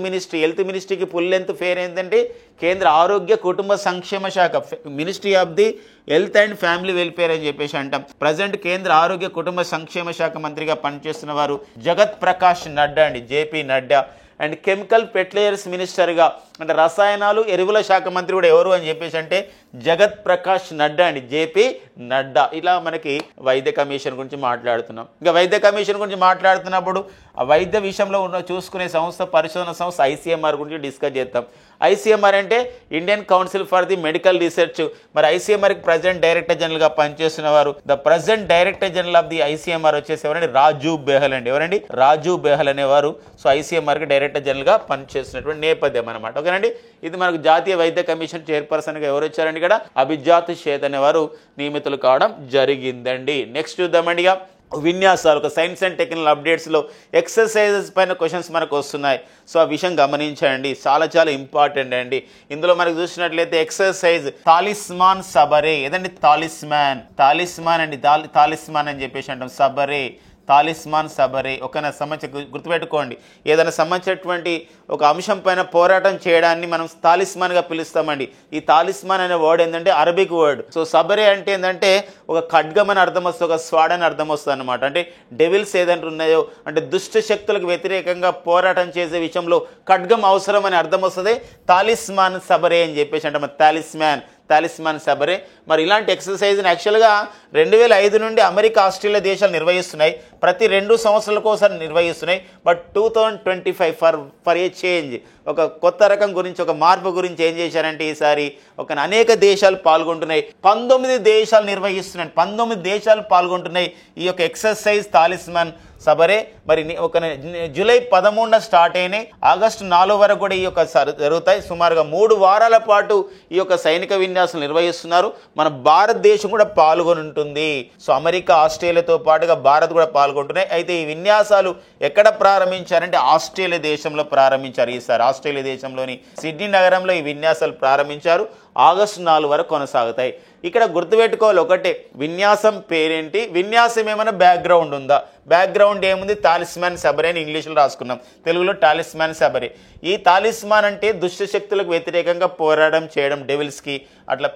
మినిస్ట్రీకి ఫుల్ లెంత్ పేరు ఏంటంటే కేంద్ర ఆరోగ్య కుటుంబ సంక్షేమ శాఖ, ministry of the health and family welfare అని చెప్పేసి అంటాం. ప్రజెంట్ కేంద్ర ఆరోగ్య కుటుంబ సంక్షేమ శాఖ మంత్రిగా పనిచేస్తున్న వారు జగత్ ప్రకాష్ నడ్డా అండి, JP Nadda. And chemical fertilisers మినిస్టర్గా అంటే రసాయనాలు ఎరువుల శాఖ మంత్రి కూడా ఎవరు అని చెప్పేసి అంటే జగత్ ప్రకాష్ నడ్డా అండి, జేపీ నడ్డా. ఇలా మనకి వైద్య కమిషన్ గురించి మాట్లాడుతున్నాం. ఇంకా వైద్య కమిషన్ గురించి మాట్లాడుతున్నప్పుడు ఆ వైద్య విషయంలో ఉన్న చూసుకునే సంస్థ, పరిశోధన సంస్థ ఐసీఎంఆర్ గురించి డిస్కస్ చేద్దాం. ఐసీఎంఆర్ అంటే Indian council for the medical research. మరి ఐసీఎంఆర్కి ప్రెసిడెంట్ డైరెక్టర్ జనరల్గా పనిచేస్తున్న వారు, the president director general of the ICMR వచ్చేసి ఎవరండి, రాజీవ్ బెహల్ అండి. ఎవరండి, రాజీవ్ బెహల్ అనేవారు. సో ఐసీఎంఆర్కి డైరెక్టర్ జనరల్గా పనిచేస్తున్నటువంటి నేపథ్యం అనమాట. ఓకేనండి, ఇది మనకు జాతీయ వైద్య కమిషన్ చైర్పర్సన్గా ఎవరు వచ్చారండి, ఇక్కడ అభిజాత్ షేత్ అనేవారు నియమితులు కావడం జరిగిందండి. నెక్స్ట్ చూద్దామండి. ఇక విన్యాసాలు, ఒక సైన్స్ అండ్ టెక్నికల్ అప్డేట్స్లో ఎక్సర్సైజెస్ పైన క్వశ్చన్స్ మనకు వస్తున్నాయి. సో ఆ విషయం గమనించండి, చాలా చాలా ఇంపార్టెంట్ అండి. ఇందులో మనకు చూసినట్లయితే ఎక్సర్సైజ్ తాలిస్మాన్ సబరే, ఏదండి తాలిస్మాన్, తాలిస్మాన్ అండి, తాలిస్మాన్ అని చెప్పేసి అంటాం, సబరే, తాలిస్మాన్ సబరే. ఒక సంబంధించి గుర్తుపెట్టుకోండి, ఏదైనా సంబంధించినటువంటి ఒక అంశం పైన పోరాటం చేయడాన్ని మనం తాలిస్మాన్గా పిలుస్తామండి. ఈ తాలిస్మాన్ అనే వర్డ్ ఏంటంటే అరబిక్ వర్డ్. సో సబరే అంటే ఏంటంటే ఒక ఖడ్గం అని అర్థం వస్తుంది, ఒక స్వాడ్ అని అర్థం వస్తుంది అనమాట. అంటే డెవిల్స్ ఏదంటే ఉన్నాయో అంటే దుష్ట శక్తులకు వ్యతిరేకంగా పోరాటం చేసే విషయంలో ఖడ్గం అవసరం అని అర్థం వస్తుంది. తాలిస్మాన్ సబరే అని చెప్పేసి అంటే మన తాలిస్మాన్ సబరే. మరి ఇలాంటి ఎక్సర్సైజ్ని యాక్చువల్గా 2005 నుండి అమెరికా, ఆస్ట్రేలియా దేశాలు నిర్వహిస్తున్నాయి. ప్రతి 2 సంవత్సరాలకు ఒకసారి నిర్వహిస్తున్నాయి. బట్ 2025 ఫర్ ఏ చేంజ్, ఒక కొత్త రకం గురించి, ఒక మార్పు గురించి ఏం చేశారంటే ఈసారి ఒక అనేక దేశాలు పాల్గొంటున్నాయి. 19 దేశాలు నిర్వహిస్తున్నాయి, 19 దేశాలు పాల్గొంటున్నాయి ఈ యొక్క ఎక్సర్సైజ్ తాలిస్మాన్ సబరే. మరి ఒక జూలై 13న స్టార్ట్ అయినాయి, ఆగస్టు 4 వరకు కూడా ఈ యొక్క జరుగుతాయి. సుమారుగా 3 వారాల పాటు ఈ యొక్క సైనిక విన్యాసాలు నిర్వహిస్తున్నారు. మన భారతదేశం కూడా పాల్గొని ఉంటుంది. సో అమెరికా, ఆస్ట్రేలియాతో పాటుగా భారత్ కూడా పాల్గొంటున్నాయి. అయితే ఈ విన్యాసాలు ఎక్కడ ప్రారంభించారంటే ఆస్ట్రేలియా దేశంలో ప్రారంభించారు. ఈసారి ఆస్ట్రేలియా దేశంలోని సిడ్నీ నగరంలో ఈ విన్యాసాలు ప్రారంభించారు. ఆగస్టు 4 వరకు కొనసాగుతాయి. ఇక్కడ గుర్తుపెట్టుకోవాలి ఒకటే, విన్యాసం పేరేంటి, విన్యాసం ఏమైనా బ్యాక్గ్రౌండ్ ఉందా? బ్యాక్గ్రౌండ్ ఏముంది, తాలిస్మాన్ సబరే అని ఇంగ్లీష్లో రాసుకున్నాం, తెలుగులో టాలిస్మాన్ సబరే. ఈ తాలిస్మాన్ అంటే దుష్ట శక్తులకు వ్యతిరేకంగా పోరాటం చేయడం, డెవిల్స్కి అట్లా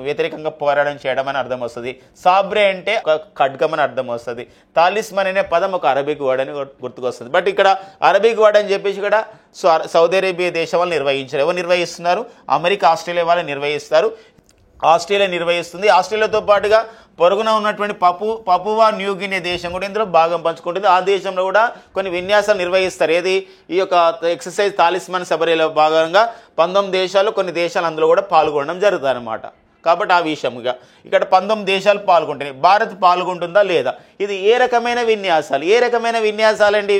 వ్యతిరేకంగా పోరాటం చేయడం అని అర్థం వస్తుంది. సాబ్రే అంటే ఒక ఖడ్గం అని అర్థం వస్తుంది. తాలిస్మాన్ అనే పదం ఒక అరబిక్ వర్డ్ అని గుర్తుకొస్తుంది. బట్ ఇక్కడ అరబిక్ వర్డ్ అని చెప్పేసి ఇక్కడ సౌదీ అరేబియా దేశం వాళ్ళు నిర్వహించారు. ఎవరు నిర్వహిస్తున్నారు? అమెరికా, ఆస్ట్రేలియా వాళ్ళు నిర్వహిస్తారు. ఆస్ట్రేలియా నిర్వహిస్తుంది. ఆస్ట్రేలియాతో పాటుగా పొరుగున ఉన్నటువంటి పపువా న్యూగిని దేశం కూడా ఇందులో భాగం పంచుకుంటుంది. ఆ దేశంలో కూడా కొన్ని విన్యాసాలు నిర్వహిస్తారు. ఏది, ఈ యొక్క ఎక్సర్సైజ్ తాలిస్మాన్ సబరేలో భాగంగా 19 దేశాలు, కొన్ని దేశాలు అందులో కూడా పాల్గొనడం జరుగుతుంది అన్నమాట. కాబట్టి ఆ విషయంగా ఇక్కడ 19 దేశాలు పాల్గొంటున్నాయి. భారత్ పాల్గొంటుందా లేదా? ఇది ఏ రకమైన విన్యాసాలు? ఏ రకమైన విన్యాసాలు అండి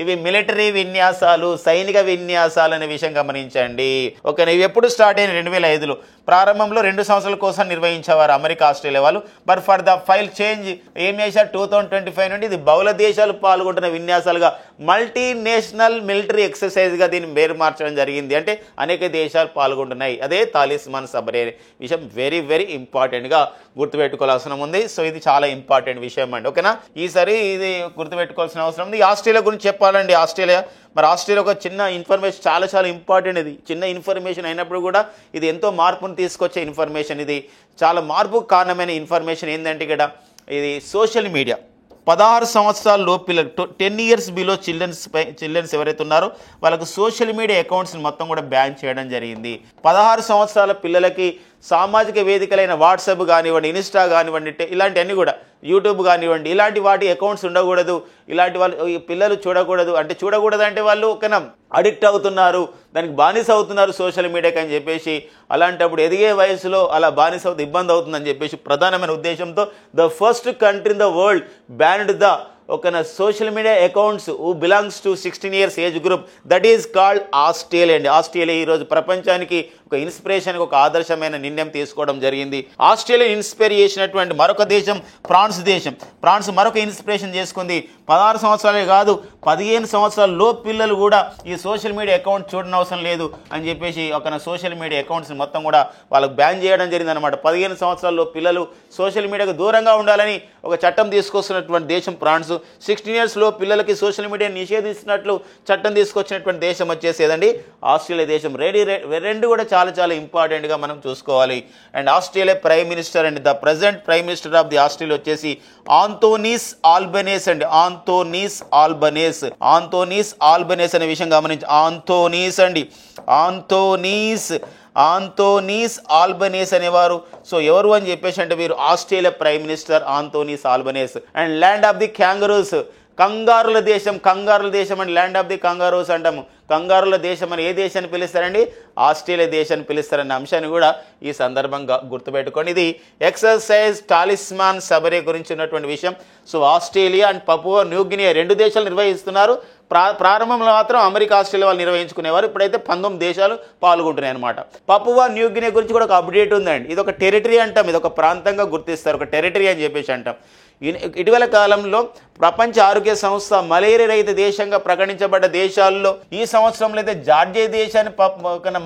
ఇవి మిలిటరీ విన్యాసాలు, సైనిక విన్యాసాలు అనే విషయం గమనించండి. ఓకే, ఇవి ఎప్పుడు స్టార్ట్ అయిన 2005లో ప్రారంభంలో 2 సంవత్సరాల కోసం నిర్వహించేవారు అమెరికా, ఆస్ట్రేలియా వాళ్ళు. But for the file change ఏం చేశారు, 2025 నుండి ఇది బహుళ దేశాలు పాల్గొంటున్న విన్యాసాలుగా మల్టీనేషనల్ మిలిటరీ ఎక్సర్సైజ్గా దీన్ని పేరు మార్చడం జరిగింది. అంటే అనేక దేశాలు పాల్గొంటున్నాయి. అదే తాలిస్మాన్ సబరే విషయం వెరీ వెరీ ఇంపార్టెంట్గా గుర్తుపెట్టుకోవాల్సిన ఉంది. సో ఇది చాలా ఇంపార్టెంట్ విషయం అండి. ఓకేనా, ఈసారి ఇది గుర్తుపెట్టుకోవాల్సిన అవసరం ఉంది. ఆస్ట్రేలియా గురించి చెప్పాలండి. ఆస్ట్రేలియా ఒక చిన్న ఇన్ఫర్మేషన్, చాలా చాలా ఇంపార్టెంట్. ఇది చిన్న ఇన్ఫర్మేషన్ అయినప్పుడు కూడా ఇది ఎంతో మార్పును తీసుకొచ్చే ఇన్ఫర్మేషన్. ఇది చాలా మార్పుకు కారణమైన ఇన్ఫర్మేషన్. ఏంటంటే ఇక్కడ ఇది సోషల్ మీడియా 16 సంవత్సరాల లోపిల్లలు 10 years బిలో చిల్డ్రన్స్ ఎవరైతే ఉన్నారో వాళ్ళకు సోషల్ మీడియా అకౌంట్స్ని మొత్తం కూడా బ్యాన్ చేయడం జరిగింది. 16 సంవత్సరాల పిల్లలకి సామాజిక వేదికలైన వాట్సాప్ కానివ్వండి, ఇన్స్టా కానివ్వండి, ఇలాంటివన్నీ కూడా యూట్యూబ్ కానివ్వండి, ఇలాంటి వాటి అకౌంట్స్ ఉండకూడదు. ఇలాంటి వాళ్ళు పిల్లలు చూడకూడదు. అంటే చూడకూడదు అంటే వాళ్ళు ఒక అడిక్ట్ అవుతున్నారు, దానికి బానిస అవుతున్నారు సోషల్ మీడియాకి అని చెప్పేసి. అలాంటప్పుడు ఎదిగే వయసులో అలా బానిస అవుతూ ఇబ్బంది అవుతుందని చెప్పేసి ప్రధానమైన ఉద్దేశంతో the first country in the world banned the social media accounts who belongs to 16 years age group, that is called Australia అండి. ఆస్ట్రేలియా ఈరోజు ప్రపంచానికి ఒక ఇన్స్పిరేషన్కి ఒక ఆదర్శమైన నిర్ణయం తీసుకోవడం జరిగింది. ఆస్ట్రేలియా ఇన్స్పైర్ చేసినటువంటి మరొక దేశం ఫ్రాన్స్ దేశం. ఫ్రాన్స్ మరొక ఇన్స్పిరేషన్ చేసుకుంది. 16 సంవత్సరాలే కాదు, 15 సంవత్సరాల లోపు పిల్లలు కూడా ఈ సోషల్ మీడియా అకౌంట్ చూడని అవసరం లేదు అని చెప్పేసి ఒక సోషల్ మీడియా అకౌంట్స్ మొత్తం కూడా వాళ్ళకు బ్యాన్ చేయడం జరిగింది అనమాట. 15 సంవత్సరాల్లో పిల్లలు సోషల్ మీడియాకు దూరంగా ఉండాలని ఒక చట్టం తీసుకొస్తున్నటువంటి దేశం ఫ్రాన్స్. 16 years లో పిల్లలకి సోషల్ మీడియా నిషేధిస్తున్నట్లు చట్టం తీసుకొచ్చినటువంటి దేశం వచ్చేసేదండి ఆస్ట్రేలియా దేశం. రెండు కూడా చాలా చాలా ఇంపార్టెంట్గా మనం చూసుకోవాలి. And Australia prime minister and the present prime minister of the Australia వచ్చేసి ఆంటోనీ ఆల్బనీస్ అండి. ఆంథోనీస్ ఆల్బనేస్. ఆంథోనీస్ ఆల్బనేస్ అనే విషయం గమనించి, ఆంథోనీస్ అండి, ఆంథోనీస్ ఆల్బనేస్ అనేవారు. సో ఎవరు అని చెప్పేసి అంటే వీరు Australia prime minister Anthony's Albanese. And land of the kangaroos, కంగారుల దేశం and land of the kangaroos అంటాము. కంగారుల దేశం అని ఏ దేశాన్ని పిలుస్తారండి? ఆస్ట్రేలియా దేశాన్ని పిలుస్తారన్న అంశాన్ని కూడా ఈ సందర్భంగా గుర్తుపెట్టుకోండి. ఇది ఎక్సర్సైజ్ టాలిస్మాన్ సబరే గురించి ఉన్నటువంటి విషయం. So Australia and Papua New Guinea 2 దేశాలు నిర్వహిస్తున్నారు. ప్రారంభంలో మాత్రం అమెరికా, ఆస్ట్రేలియా వాళ్ళు నిర్వహించుకునేవారు. ఇప్పుడైతే 19 దేశాలు పాల్గొంటున్నాయి అనమాట. పపువా న్యూగినియా గురించి కూడా ఒక అప్డేట్ ఉందండి. ఇది ఒక టెరిటరీ అంటాం, ఇది ఒక ప్రాంతంగా గుర్తిస్తారు, ఒక టెరిటరీ అని చెప్పేసి అంటాం. ఇటీవల కాలంలో ప్రపంచ ఆరోగ్య సంస్థ మలేరియా రహిత దేశంగా ప్రకటించబడ్డ దేశాల్లో ఈ సంవత్సరంలో అయితే జార్జియా దేశాన్ని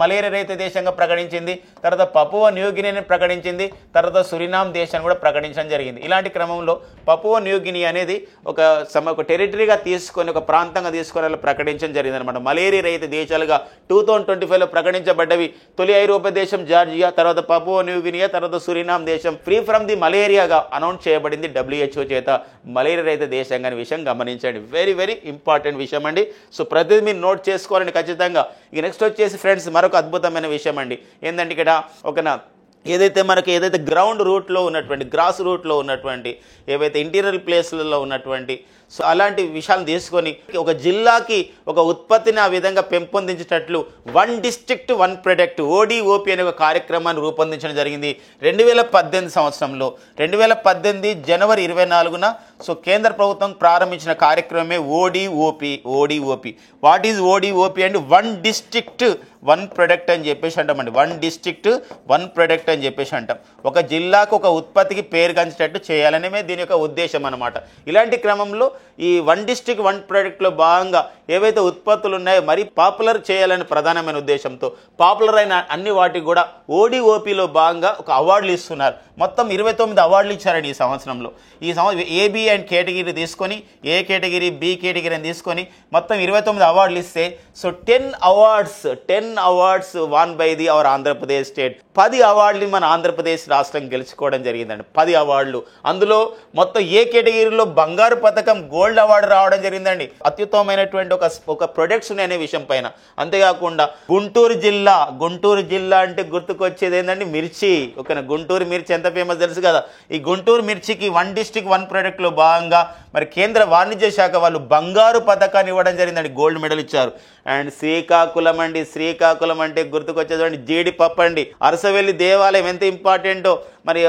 మలేరియా రహిత దేశంగా ప్రకటించింది, తర్వాత పపువా న్యూగినియాని ప్రకటించింది, తర్వాత సురినామ్ దేశాన్ని కూడా ప్రకటించడం జరిగింది. ఇలాంటి క్రమంలో పపువా న్యూగినియా అనేది ఒక టెరిటరీగా తీసుకొని, ఒక ప్రాంతంగా తీసుకొని అలా ప్రకటించడం జరిగింది అనమాట. మలేరియా రహిత దేశాలుగా 2025లో ప్రకటించబడ్డవి తొలి ఐరోపా దేశం జార్జియా, తర్వాత పపువా న్యూగినియా, తర్వాత సురినామ్ దేశం ఫ్రీ ఫ్రమ్ ది మలేరియాగా అనౌన్స్ చేయబడింది WHO చేత. మలేరియా రహిత దేశంగా అనే విషయం గమనించండి. వెరీ వెరీ ఇంపార్టెంట్ విషయం అండి. సో ప్రతిదీ మీరు నోట్ చేసుకోవాలని ఖచ్చితంగా. ఇక నెక్స్ట్ వచ్చేసి ఫ్రెండ్స్ మరొక అద్భుతమైన విషయం అండి. ఏంటంటే ఇక్కడ ఏదైతే గ్రౌండ్ రూట్లో ఉన్నటువంటి, గ్రాస్ రూట్లో ఉన్నటువంటి, ఏవైతే ఇంటీరియర్ ప్లేస్లలో ఉన్నటువంటి, సో అలాంటి విషయాలను తీసుకొని ఒక జిల్లాకి ఒక ఉత్పత్తిని ఆ విధంగా పెంపొందించేటట్లు 1 డిస్ట్రిక్ట్ 1 ప్రొడక్ట్ ODOP అనే ఒక కార్యక్రమాన్ని రూపొందించడం జరిగింది 2018 సంవత్సరంలో. 2018 జనవరి 24న సో కేంద్ర ప్రభుత్వం ప్రారంభించిన కార్యక్రమమే ODOP. వాట్ ఈజ్ ODOP అండి? 1 డిస్ట్రిక్ట్ 1 ప్రొడక్ట్ అని చెప్పేసి అంటామండి. 1 డిస్ట్రిక్ట్ 1 ప్రొడక్ట్ అని చెప్పేసి అంటాం. ఒక జిల్లాకు ఒక ఉత్పత్తికి పేరుగాంచేటట్టు చేయాలనే దీని యొక్క ఉద్దేశం అనమాట. ఇలాంటి క్రమంలో ఈ 1 డిస్ట్రిక్ట్ 1 ప్రొడక్ట్లో భాగంగా ఏవైతే ఉత్పత్తులు ఉన్నాయో మరీ పాపులర్ చేయాలని ప్రధానమైన ఉద్దేశంతో పాపులర్ అయిన అన్ని వాటికి కూడా ODOPలో భాగంగా ఒక అవార్డులు ఇస్తున్నారు. మొత్తం 29 అవార్డులు ఇచ్చారండి ఈ సంవత్సరంలో. ఈ సంవత్సరం AB అండ్ కేటగిరీ తీసుకొని, A కేటగిరీ, B కేటగిరీ అని తీసుకొని మొత్తం 29 అవార్డులు ఇస్తే so 10 awards won by the our Andhra Pradesh state. 10 అవార్డులు మన ఆంధ్రప్రదేశ్ రాష్ట్రం గెలుచుకోవడం జరిగిందండి. 10 అవార్డులు. అందులో మొత్తం ఏ కేటగిరీలో బంగారు పథకం, గోల్డ్ అవార్డు రావడం జరిగిందండి. అత్యుత్తమైనటువంటి ఒక ప్రొడక్ట్స్ అనే విషయం పైన. అంతేకాకుండా గుంటూరు జిల్లా అంటే గుర్తుకొచ్చేది ఏంటంటే మిర్చి. ఓకేనా, గుంటూరు మిర్చి ఎంత ఫేమస్ తెలుసు కదా. ఈ గుంటూరు మిర్చికి 1 డిస్ట్రిక్ట్ 1 ప్రొడక్ట్లో భాగంగా మరి కేంద్ర వాణిజ్య శాఖ వాళ్ళు బంగారు పథకాన్ని ఇవ్వడం జరిగిందండి, గోల్డ్ మెడల్ ఇచ్చారు. అండ్ శ్రీకాకుళం అంటే గుర్తుకొచ్చేదండి జీడిపప్పు అండి. అరసవెల్లి దేవాలయం ఎంత ఇంపార్టెంటో మరి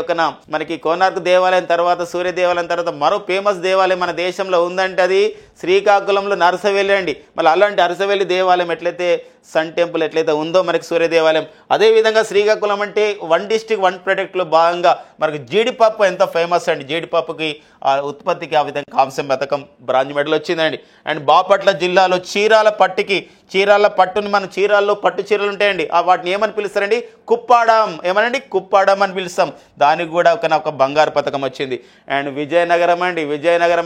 మనకి కోనార్క్ దేవాలయం తర్వాత, సూర్య దేవాలయం తర్వాత మరో ఫేమస్ దేవాలయం మన దేశంలో ఉందంటే అది శ్రీకాకుళంలో నరసవెల్లి అండి. మళ్ళీ అలాంటి అరసవెల్లి దేవాలయం ఎట్లయితే సన్ టెంపుల్ ఎట్లయితే ఉందో మనకి సూర్య దేవాలయం, అదేవిధంగా శ్రీకాకుళం అంటే 1 డిస్ట్రిక్ట్ 1 ప్రొడక్ట్లో భాగంగా మనకి జీడిపప్పు ఎంత ఫేమస్ అండి. జీడిపప్పుకి ఆ ఉత్పత్తికి ఆ విధంగా కాంస్యం పథకం, బ్రాంజ్ మెడల్ వచ్చిందండి. అండ్ బాపట్ల జిల్లాలో చీరాల పట్టుని మన చీరాల్లో పట్టు చీరలు ఉంటాయండి, వాటిని ఏమని పిలుస్తారండి? కుప్పాడం అని పిలుస్తాం. దానికి కూడా ఒక బంగారు పథకం వచ్చింది. అండ్ విజయనగరం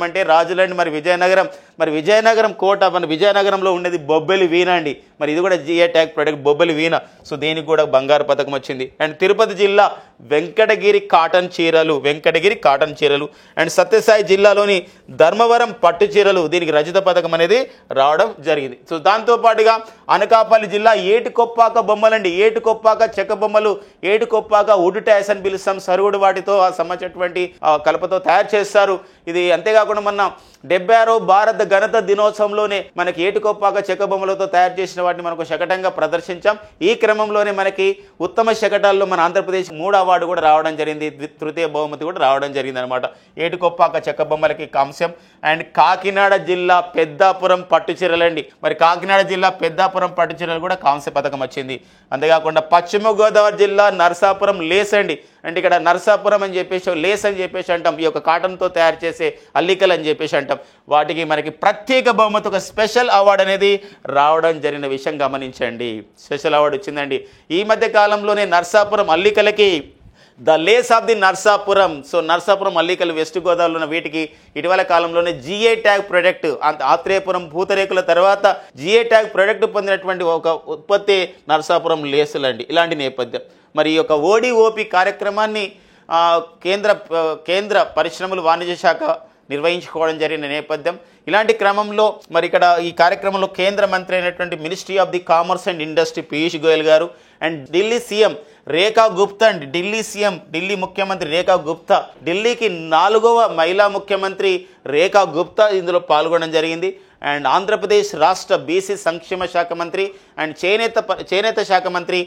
అంటే రాజులండి. మరి విజయనగరం కోట, మన విజయనగరంలో ఉండేది బొబ్బెలి వీణ అండి. మరి ఇది కూడా GI ట్యాగ్ ప్రొడక్ట్ బొబ్బెలి వీణ. సో దీనికి కూడా బంగారు పథకం వచ్చింది. అండ్ తిరుపతి జిల్లా వెంకటగిరి కాటన్ చీరలు. అండ్ సత్యసాయి జిల్లాలోని ధర్మవరం పట్టు చీరలు, దీనికి రజత పథకం అనేది రావడం జరిగింది. సో దాంతోపాటుగా అనకాపల్లి జిల్లా ఏటికొప్పాక బొమ్మలండి. ఏటికొప్పాక చెక్క బొమ్మలు, ఏటికొప్పాక వుడ్ టాయ్స్ అని పిలుస్తాం. సరుగుడు వాటితో సంబంధించినటువంటి కలపతో తయారు చేస్తారు. ఇది అంతేకాకుండా మొన్న 76వ భారత గణత దినోత్సవంలోనే మనకి ఏటికొప్పాక చెక్క బొమ్మలతో తయారు చేసిన వాటిని మనకు శకటంగా ప్రదర్శించాం. ఈ క్రమంలోనే మనకి ఉత్తమ శకటాల్లో మన ఆంధ్రప్రదేశ్ 3వ అవార్డు కూడా రావడం జరిగింది, తృతీయ బహుమతి కూడా రావడం జరిగింది అనమాట. ఏటికొప్పాక చెక్క బొమ్మలకి కాంస్యం. అండ్ కాకినాడ జిల్లా పెద్దాపురం పట్టు చీరలండి. మరి కాకినాడ జిల్లా పెద్దాపురం పట్టు చీరలు కూడా కాంస్య పథకం వచ్చింది. అంతేకాకుండా పశ్చిమ గోదావరి జిల్లా నరసాపురం లేస్ అండి. అంటే ఇక్కడ నరసాపురం అని చెప్పేసి లేస్ అని చెప్పేసి అంటాం. ఈ యొక్క కాటన్తో తయారు చేసే అల్లికలు అని చెప్పేసి అంటాం. వాటికి మనకి ప్రత్యేక బహుమతి, ఒక స్పెషల్ అవార్డు అనేది రావడం జరిగిన విషయం గమనించండి. స్పెషల్ అవార్డు వచ్చిందండి. ఈ మధ్య కాలంలోనే నరసాపురం అల్లికలకి the lace of the Narsapuram. So Narsapuram అల్లికలు వెస్ట్ గోదావరిలో ఉన్న వీటికి ఇటీవల కాలంలోనే GI ట్యాగ్ ప్రొడక్ట్, ఆత్రేయపురం పూతరేకుల తర్వాత GI ట్యాగ్ ప్రొడక్ట్ పొందినటువంటి ఒక ఉత్పత్తి నర్సాపురం లేసులండి. ఇలాంటి నేపథ్యం. మరి ఈ యొక్క ODOP కార్యక్రమాన్ని కేంద్ర పరిశ్రమలు వాణిజ్య శాఖ నిర్వహించుకోవడం జరిగిన నేపథ్యం. ఇలాంటి క్రమంలో మరి ఇక్కడ ఈ కార్యక్రమంలో కేంద్ర మంత్రి అయినటువంటి ministry of the commerce and industry Piyush Goyal garu and Delhi CM Rekha Gupta and Delhi ముఖ్యమంత్రి రేఖా గుప్తా, ఢిల్లీకి 4వ మహిళా ముఖ్యమంత్రి రేఖా గుప్తా ఇందులో పాల్గొనడం జరిగింది. అండ్ ఆంధ్రప్రదేశ్ రాష్ట్ర బీసీ సంక్షేమ శాఖ మంత్రి అండ్ చేనేత శాఖ మంత్రి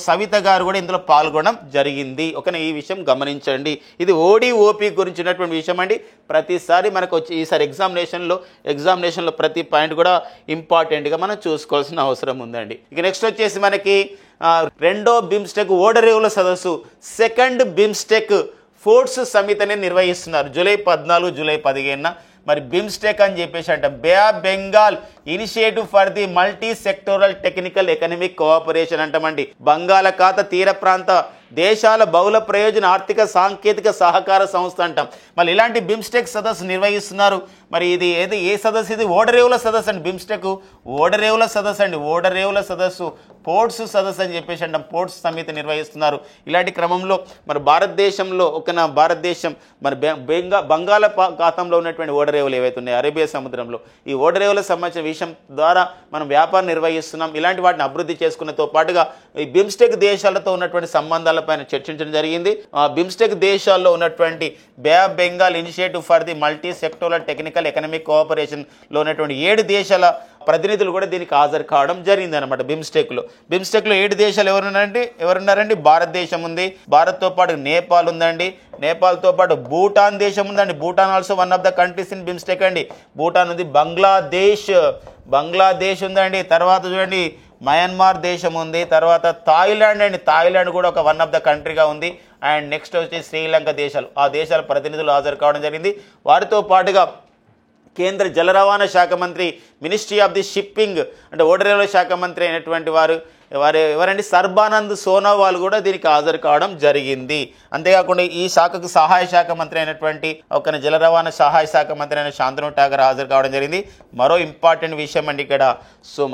సవిత గారు కూడా ఇందులో పాల్గొనడం జరిగింది. ఈ విషయం గమనించండి. ఇది ఓడిఓపి గురించినటువంటి విషయం అండి. ప్రతిసారి మనకు వచ్చి ఈసారి ఎగ్జామినేషన్లో ప్రతి పాయింట్ కూడా ఇంపార్టెంట్గా మనం చూసుకోవాల్సిన అవసరం ఉందండి. ఇక నెక్స్ట్ వచ్చేసి మనకి రెండో బిమ్స్టెక్ ఓడరేవుల సదస్సు, సెకండ్ బిమ్స్టెక్ ఫోర్ట్స్ సమిట్ అనేది నిర్వహిస్తున్నారు జూలై 14, జూలై 15. మరి బిమ్స్టెక్ అని చెప్పేసి అంట bay of Bengal initiative for the multi sectoral technical economic cooperation అంటామండి. బంగాళాఖాత తీర ప్రాంత దేశాల బహుళ ప్రయోజన ఆర్థిక సాంకేతిక సహకార సంస్థ అంటాం. మళ్ళీ ఇలాంటి బిమ్స్టెక్ సదస్సు నిర్వహిస్తున్నారు. మరి ఇది ఏ సదస్సు? ఇది ఓడరేవుల సదస్సు అండి. బిమ్స్టెక్ ఓడరేవుల సదస్సు అండి. ఓడరేవుల సదస్సు, పోర్ట్స్ సదస్సు అని చెప్పేసి అంటాం. పోర్ట్స్ సమితి నిర్వహిస్తున్నారు. ఇలాంటి క్రమంలో మరి భారతదేశంలో భారతదేశం మరి బంగాళాఖాతంలో ఉన్నటువంటి ఓడరేవులు ఏవైతే ఉన్నాయో అరేబియా సముద్రంలో, ఈ ఓడరేవులకు సంబంధించిన విషయం ద్వారా మనం వ్యాపారం నిర్వహిస్తున్నాం. ఇలాంటి వాటిని అభివృద్ధి చేసుకున్నతో పాటుగా ఈ బిమ్స్టెక్ దేశాలతో ఉన్నటువంటి సంబంధాలపైన చర్చించడం జరిగింది. బిమ్స్టెక్ దేశాల్లో ఉన్నటువంటి bay of Bengal initiative for the multi sectoral technical economic కోఆపరేషన్లో ఉన్నటువంటి 7 దేశాల ప్రతినిధులు కూడా దీనికి హాజరు కావడం జరిగింది అనమాట. బిమ్స్టెక్లో 7 దేశాలు ఎవరున్నారండి? భారతదేశం ఉంది, భారత్తో పాటు నేపాల్ ఉందండి, నేపాల్తో పాటు భూటాన్ దేశం ఉందండి. Bhutan also one of the countries in BIMSTEC అండి. భూటాన్ ఉంది. బంగ్లాదేశ్ ఉందండి. తర్వాత చూడండి మయన్మార్ దేశం ఉంది. తర్వాత థాయిలాండ్ అండి. థాయిలాండ్ కూడా ఒక వన్ ఆఫ్ ద కంట్రీగా ఉంది. అండ్ నెక్స్ట్ వచ్చి శ్రీలంక దేశాలు, ఆ దేశాల ప్రతినిధులు హాజరు కావడం జరిగింది. వారితో పాటుగా కేంద్ర జల రవాణా శాఖ మంత్రి, మినిస్ట్రీ ఆఫ్ ది షిప్పింగ్ అంటే ఓడరేవుల శాఖ మంత్రి అయినటువంటి వారు ఎవరండి? సర్బానంద్ సోనోవాల్ కూడా దీనికి హాజరు కావడం జరిగింది. అంతేకాకుండా ఈ శాఖకు సహాయ శాఖ మంత్రి అయినటువంటి జల రవాణా సహాయ శాఖ మంత్రి అయిన శాంతను ఠాకర్ హాజరు కావడం జరిగింది. మరో ఇంపార్టెంట్ విషయం అండి ఇక్కడ.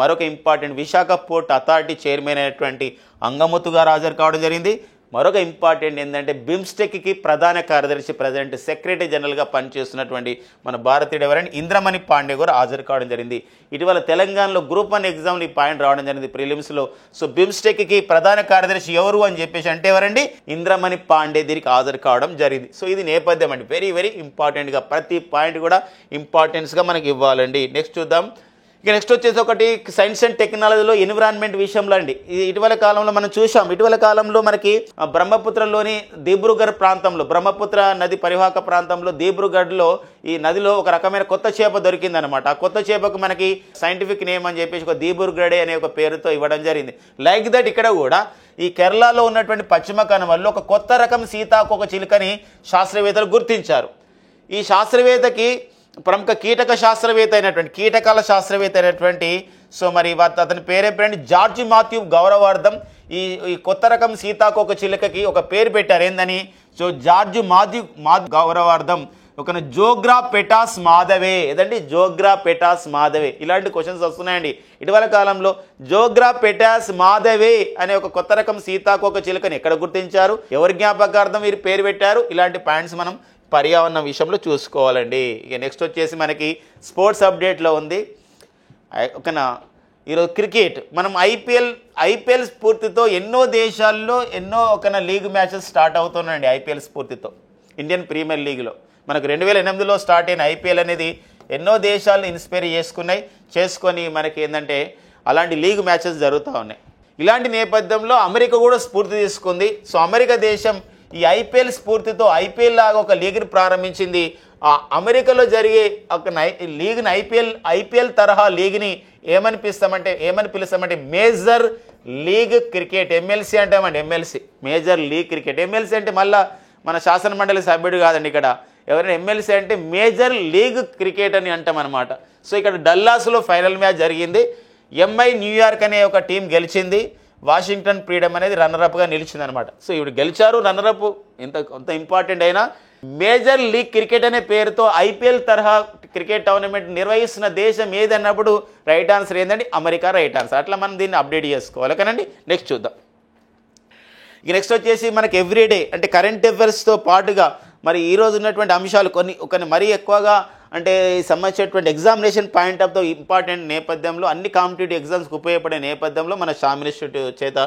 మరొక important Visakha port authority chairman అయినటువంటి అంగముతు గారు హాజరు కావడం జరిగింది. మరొక ఇంపార్టెంట్ ఏంటంటే బిమ్స్టెక్కి ప్రధాన కార్యదర్శి ప్రజెంట్ సెక్రటరీ జనరల్గా పనిచేస్తున్నటువంటి మన భారతీయుడు ఎవరంటే ఇంద్రమణి పాండే కూడా హాజరు కావడం జరిగింది. ఇటీవల తెలంగాణలో గ్రూప్ 1 ఎగ్జామ్లో ఈ పాయింట్ రావడం జరిగింది ప్రిలిమ్స్లో. బిమ్స్టెక్కి ప్రధాన కార్యదర్శి ఎవరు అని చెప్పేసి అంటే ఎవరండి? ఇంద్రమణి పాండే దీనికి హాజరు కావడం జరిగింది. ఇది నేపథ్యం అండి. వెరీ వెరీ ఇంపార్టెంట్గా ప్రతి పాయింట్ కూడా ఇంపార్టెన్స్గా మనకి ఇవ్వాలండి. నెక్స్ట్ చూద్దాం. ఇక నెక్స్ట్ వచ్చేసి ఒకటి సైన్స్ అండ్ టెక్నాలజీలో ఎన్విరాన్మెంట్ విషయంలో అండి. ఇటీవల కాలంలో మనం చూసాం. ఇటీవల కాలంలో మనకి బ్రహ్మపుత్రలోని దిబ్రూగఢ్ ప్రాంతంలో, బ్రహ్మపుత్ర నది పరివాహక ప్రాంతంలో దిబ్రూగఢ్లో ఈ నదిలో ఒక రకమైన కొత్త చేప దొరికిందనమాట. ఆ కొత్త చేపకు మనకి సైంటిఫిక్ నేమ్ అని చెప్పేసి ఒక దిబ్రూగఢ్ అనే ఒక పేరుతో ఇవ్వడం జరిగింది. లైక్ దట్ ఇక్కడ కూడా ఈ కేరళలో ఉన్నటువంటి పశ్చిమ కనుమల్లో ఒక కొత్త రకం సీతాకోక చిలుకని శాస్త్రవేత్తలు గుర్తించారు. ఈ శాస్త్రవేత్తకి ప్రముఖ కీటకాల శాస్త్రవేత్త అయినటువంటి మరి అతని పేరేంటంటే జార్జ్ మాథ్యూ గౌరవార్థం ఈ కొత్త రకం సీతాకోక చిలుకకి ఒక పేరు పెట్టారు. ఏందని? జార్జ్ మాథ్యూ గౌరవార్థం జోగ్రా పెటాస్ మాధవే. ఏదండి? జోగ్రా పెటాస్ మాధవే. ఇలాంటి క్వశ్చన్స్ వస్తున్నాయండి ఇటీవల కాలంలో. జోగ్రా పెటాస్ మాధవే అనే ఒక కొత్త రకం సీతాకోక చిలుకని ఎక్కడ గుర్తించారు? ఎవరి జ్ఞాపకార్థం వీరు పేరు పెట్టారు? ఇలాంటి పాయింట్స్ మనం పర్యావరణ విషయంలో చూసుకోవాలండి. ఇక నెక్స్ట్ వచ్చేసి మనకి స్పోర్ట్స్ అప్డేట్లో ఉంది. ఈరోజు క్రికెట్ మనం ఐపీఎల్ స్ఫూర్తితో ఎన్నో దేశాల్లో ఎన్నో లీగ్ మ్యాచెస్ స్టార్ట్ అవుతున్నాయండి. ఐపీఎల్ స్ఫూర్తితో ఇండియన్ ప్రీమియర్ లీగ్లో మనకు 2008లో స్టార్ట్ అయిన ఐపీఎల్ అనేది ఎన్నో దేశాలను ఇన్స్పైర్ చేసుకొని మనకి ఏంటంటే అలాంటి లీగ్ మ్యాచెస్ జరుగుతూ ఉన్నాయి. ఇలాంటి నేపథ్యంలో అమెరికా కూడా స్ఫూర్తి తీసుకుంది. అమెరికా దేశం ఈ ఐపీఎల్ స్ఫూర్తితో ఐపీఎల్ లాగా ఒక లీగ్ని ప్రారంభించింది. అమెరికాలో జరిగే ఒక లీగ్ని ఐపీఎల్ తరహా లీగ్ని ఏమని పిలుస్తామంటే మేజర్ లీగ్ క్రికెట్, ఎమ్మెల్సీ అంటామండి. Major league cricket. ఎమ్మెల్సీ అంటే మళ్ళీ మన శాసన మండలి సభ్యుడు కాదండి. ఇక్కడ ఎవరైనా ఎమ్మెల్సీ అంటే మేజర్ లీగ్ క్రికెట్ అని అంటాం అనమాట. ఇక్కడ డల్లాస్లో ఫైనల్ మ్యాచ్ జరిగింది. ఎంఐ న్యూయార్క్ అనే ఒక టీం గెలిచింది. వాషింగ్టన్ ఫ్రీడమ్ అనేది రన్నరప్గా నిలిచింది అనమాట. ఇప్పుడు గెలిచారు. రన్నరప్ కొంత ఇంపార్టెంట్ అయినా మేజర్ లీగ్ క్రికెట్ అనే పేరుతో ఐపీఎల్ తరహా క్రికెట్ టోర్నమెంట్ నిర్వహిస్తున్న దేశం ఏదన్నప్పుడు రైట్ ఆన్సర్ ఏంటంటే అమెరికా రైట్ ఆన్సర్. అట్లా మనం దీన్ని అప్డేట్ చేసుకోవాలి కనండి. నెక్స్ట్ చూద్దాం. నెక్స్ట్ వచ్చేసి మనకి ఎవ్రీడే అంటే కరెంట్ అఫైర్స్తో పాటుగా మరి ఈరోజు ఉన్నటువంటి అంశాలు కొన్ని మరీ ఎక్కువగా అంటే సంబంధించినటువంటి examination point of the important నేపథ్యంలో అన్ని కాంపిటేటివ్ ఎగ్జామ్స్కి ఉపయోగపడే నేపథ్యంలో మన షామ్ ఇన్స్టిట్యూట్ చేత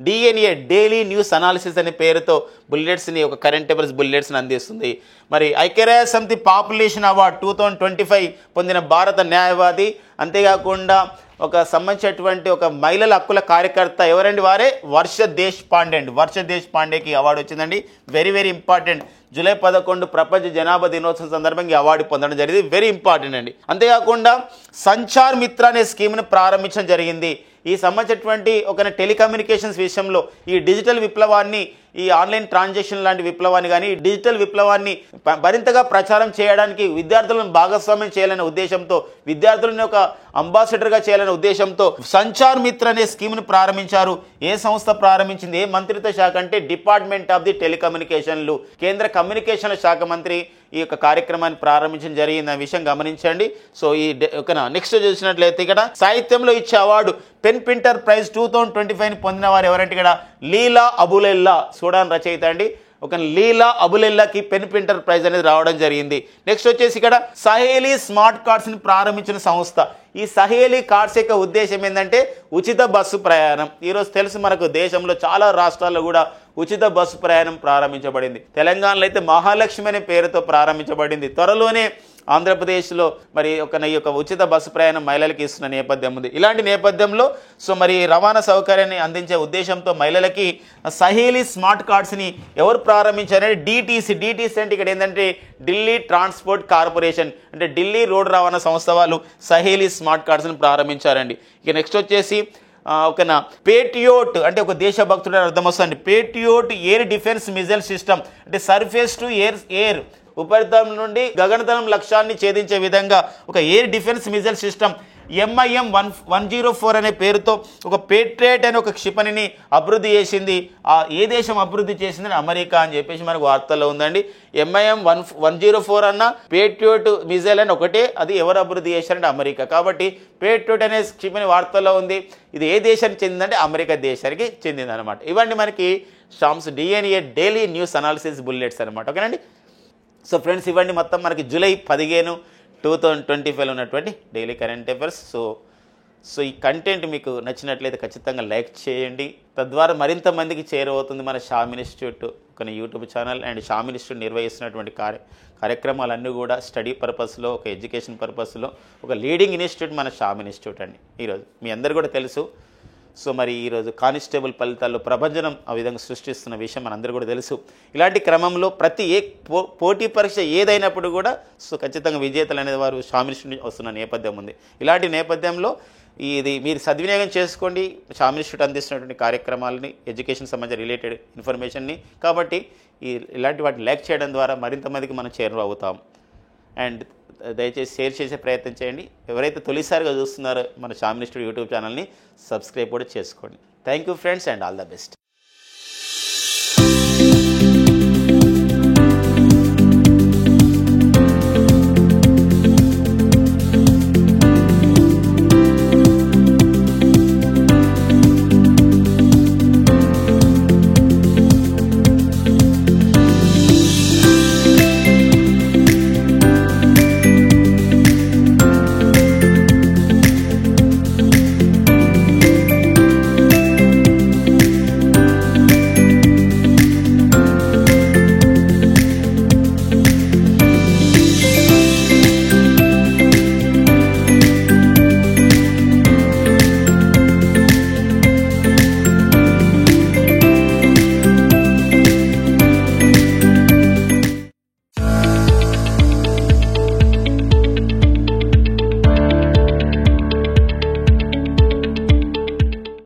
డిఎన్ఏ డైలీ న్యూస్ అనాలిసిస్ అనే పేరుతో బుల్లెట్స్ని ఒక కరెంట్ అఫైర్స్ బుల్లెట్స్ని అందిస్తుంది. మరి ఐక్యరాజ్య సమితి పాపులేషన్ అవార్డ్ 2025 పొందిన భారత న్యాయవాది, అంతేకాకుండా ఒక సంబంధించినటువంటి ఒక మహిళల హక్కుల కార్యకర్త ఎవరండి వారే వర్ష దేశ్ పాండేకి అవార్డు వచ్చిందండి. Very very important. జూలై 11 ప్రపంచ జనాభా దినోత్సవం సందర్భంగా అవార్డు పొందడం జరిగింది. వెరీ ఇంపార్టెంట్ అండి. అంతేకాకుండా సంచార్ మిత్ర అనే స్కీమ్ని ప్రారంభించడం జరిగింది. ఈ సంబంధించినటువంటి ఒక టెలికమ్యూనికేషన్స్ విషయంలో ఈ డిజిటల్ విప్లవాన్ని, ఈ ఆన్లైన్ ట్రాన్సాక్షన్ లాంటి విప్లవాన్ని కానీ ఈ డిజిటల్ విప్లవాన్ని మరింతగా ప్రచారం చేయడానికి విద్యార్థులను భాగస్వామ్యం చేయాలనే ఉద్దేశంతో, విద్యార్థులను ఒక అంబాసిడర్గా చేయాలనే ఉద్దేశంతో సంచార్ మిత్ర అనే స్కీమ్ను ప్రారంభించారు. ఏ సంస్థ ప్రారంభించింది, ఏ మంత్రిత్వ శాఖ అంటే డిపార్ట్మెంట్ ఆఫ్ ది టెలికమ్యూనికేషన్లు, కేంద్ర కమ్యూనికేషన్ల శాఖ మంత్రి ఈ యొక్క కార్యక్రమాన్ని ప్రారంభించడం జరిగింది. ఆ విషయం గమనించండి. సో ఈ నెక్స్ట్ చూసినట్లయితే ఇక్కడ సాహిత్యంలో ఇచ్చే అవార్డు పెన్ పింటర్ ప్రైజ్ 2025 పొందిన వారు ఎవరంటే ఇక్కడ లీలా అబులెల్లా, సూడాన్ రచయిత అండి. ఒక లీలా అబులెల్లాకి పెన్ పింటర్ ప్రైజ్ అనేది రావడం జరిగింది. నెక్స్ట్ వచ్చేసి ఇక్కడ సహేలీ స్మార్ట్ కార్డ్స్ని ప్రారంభించిన సంస్థ. ఈ సహేలీ కార్డ్స్ యొక్క ఉద్దేశం ఏంటంటే ఉచిత బస్సు ప్రయాణం. ఈరోజు తెలుసు మనకు దేశంలో చాలా రాష్ట్రాల్లో కూడా ఉచిత బస్సు ప్రయాణం ప్రారంభించబడింది. తెలంగాణలో అయితే మహాలక్ష్మి అనే పేరుతో ప్రారంభించబడింది. త్వరలోనే ఆంధ్రప్రదేశ్లో మరి ఈ యొక్క ఉచిత బస్సు ప్రయాణం మహిళలకి ఇస్తున్న నేపథ్యం ఉంది. ఇలాంటి నేపథ్యంలో సో మరి రవాణా సౌకర్యాన్ని అందించే ఉద్దేశంతో మహిళలకి సహేలీ స్మార్ట్ కార్డ్స్ని ఎవరు ప్రారంభించారంటే డిటిసి అంటే ఇక్కడ ఏంటంటే ఢిల్లీ ట్రాన్స్పోర్ట్ కార్పొరేషన్, అంటే ఢిల్లీ రోడ్డు రవాణా సంస్థ వాళ్ళు సహేలీ స్మార్ట్ కార్డ్స్ని ప్రారంభించారండి. ఇక నెక్స్ట్ వచ్చేసి ఓకేనా పేట్రియోట్ అంటే ఒక దేశభక్తుడు అర్థం వస్తుంది. పేట్రియోట్ ఎయిర్ డిఫెన్స్ మిజైల్ సిస్టమ్ అంటే సర్ఫేస్ టు ఎయిర్ ఉపరితలం నుండి గగనతలం లక్ష్యాన్ని ఛేదించే విధంగా ఒక air defence missile system MIM-104 అనే పేరుతో ఒక పేట్రియట్ అనే ఒక క్షిపణిని అభివృద్ధి చేసింది. ఏ దేశం అభివృద్ధి చేసిందని అమెరికా అని చెప్పేసి మనకు వార్తల్లో ఉందండి. MIM-104 అన్న పేట్రియోట్ మిజైల్ అని ఒకటే, అది ఎవరు అభివృద్ధి చేశారంటే అమెరికా. కాబట్టి పేట్రియోట్ అనే క్షిపణి వార్తల్లో ఉంది. ఇది ఏ దేశానికి చెందిందంటే అమెరికా దేశానికి చెందింది అనమాట. ఇవన్నీ మనకి Sham's DNA daily news analysis bullets అనమాట. ఓకేనండి. సో ఫ్రెండ్స్, ఇవన్నీ మొత్తం మనకి జూలై 15, 2025లో ఉన్నటువంటి డైలీ కరెంట్ అఫైర్స్. సో ఈ కంటెంట్ మీకు నచ్చినట్లయితే ఖచ్చితంగా లైక్ చేయండి. తద్వారా మరింత మందికి చేరవుతుంది మన షామ్ ఇన్స్టిట్యూట్ ఒక YouTube channel. And Sam institute నిర్వహిస్తున్నటువంటి కార్యక్రమాలన్నీ కూడా స్టడీ పర్పస్లో, ఒక ఎడ్యుకేషన్ పర్పస్లో ఒక లీడింగ్ ఇన్స్టిట్యూట్ మన షామ్ ఇన్స్టిట్యూట్ అండి. ఈరోజు మీ అందరు కూడా తెలుసు. సో మరి ఈరోజు కానిస్టేబుల్ ఫలితాల్లో ప్రభంజనం ఆ విధంగా సృష్టిస్తున్న విషయం మనందరూ కూడా తెలుసు. ఇలాంటి క్రమంలో ప్రతి పోటీ పరీక్ష ఏదైనప్పుడు కూడా సో ఖచ్చితంగా విజేతలు అనేది వారు షామ్ ఇన్స్టిట్యూట్ వస్తున్న నేపథ్యం ఉంది. ఇలాంటి నేపథ్యంలో ఇది మీరు సద్వినియోగం చేసుకోండి షామ్ ఇన్స్టిట్యూట్ అందిస్తున్నటువంటి కార్యక్రమాలని, ఎడ్యుకేషన్ సంబంధించిన రిలేటెడ్ ఇన్ఫర్మేషన్ని. కాబట్టి ఇలాంటి వాటిని లైక్ చేయడం ద్వారా మరింత మందికి మనం చేరువవుతాం. అండ్ దయచేసి షేర్ చేసే ప్రయత్నం చేయండి. ఎవరైతే తొలిసారిగా చూస్తున్నారో మన షామ్ ఇన్స్టిట్యూట్ యూట్యూబ్ ఛానల్ని సబ్స్క్రైబ్ కూడా చేసుకోండి. Thank you friends, and all the best.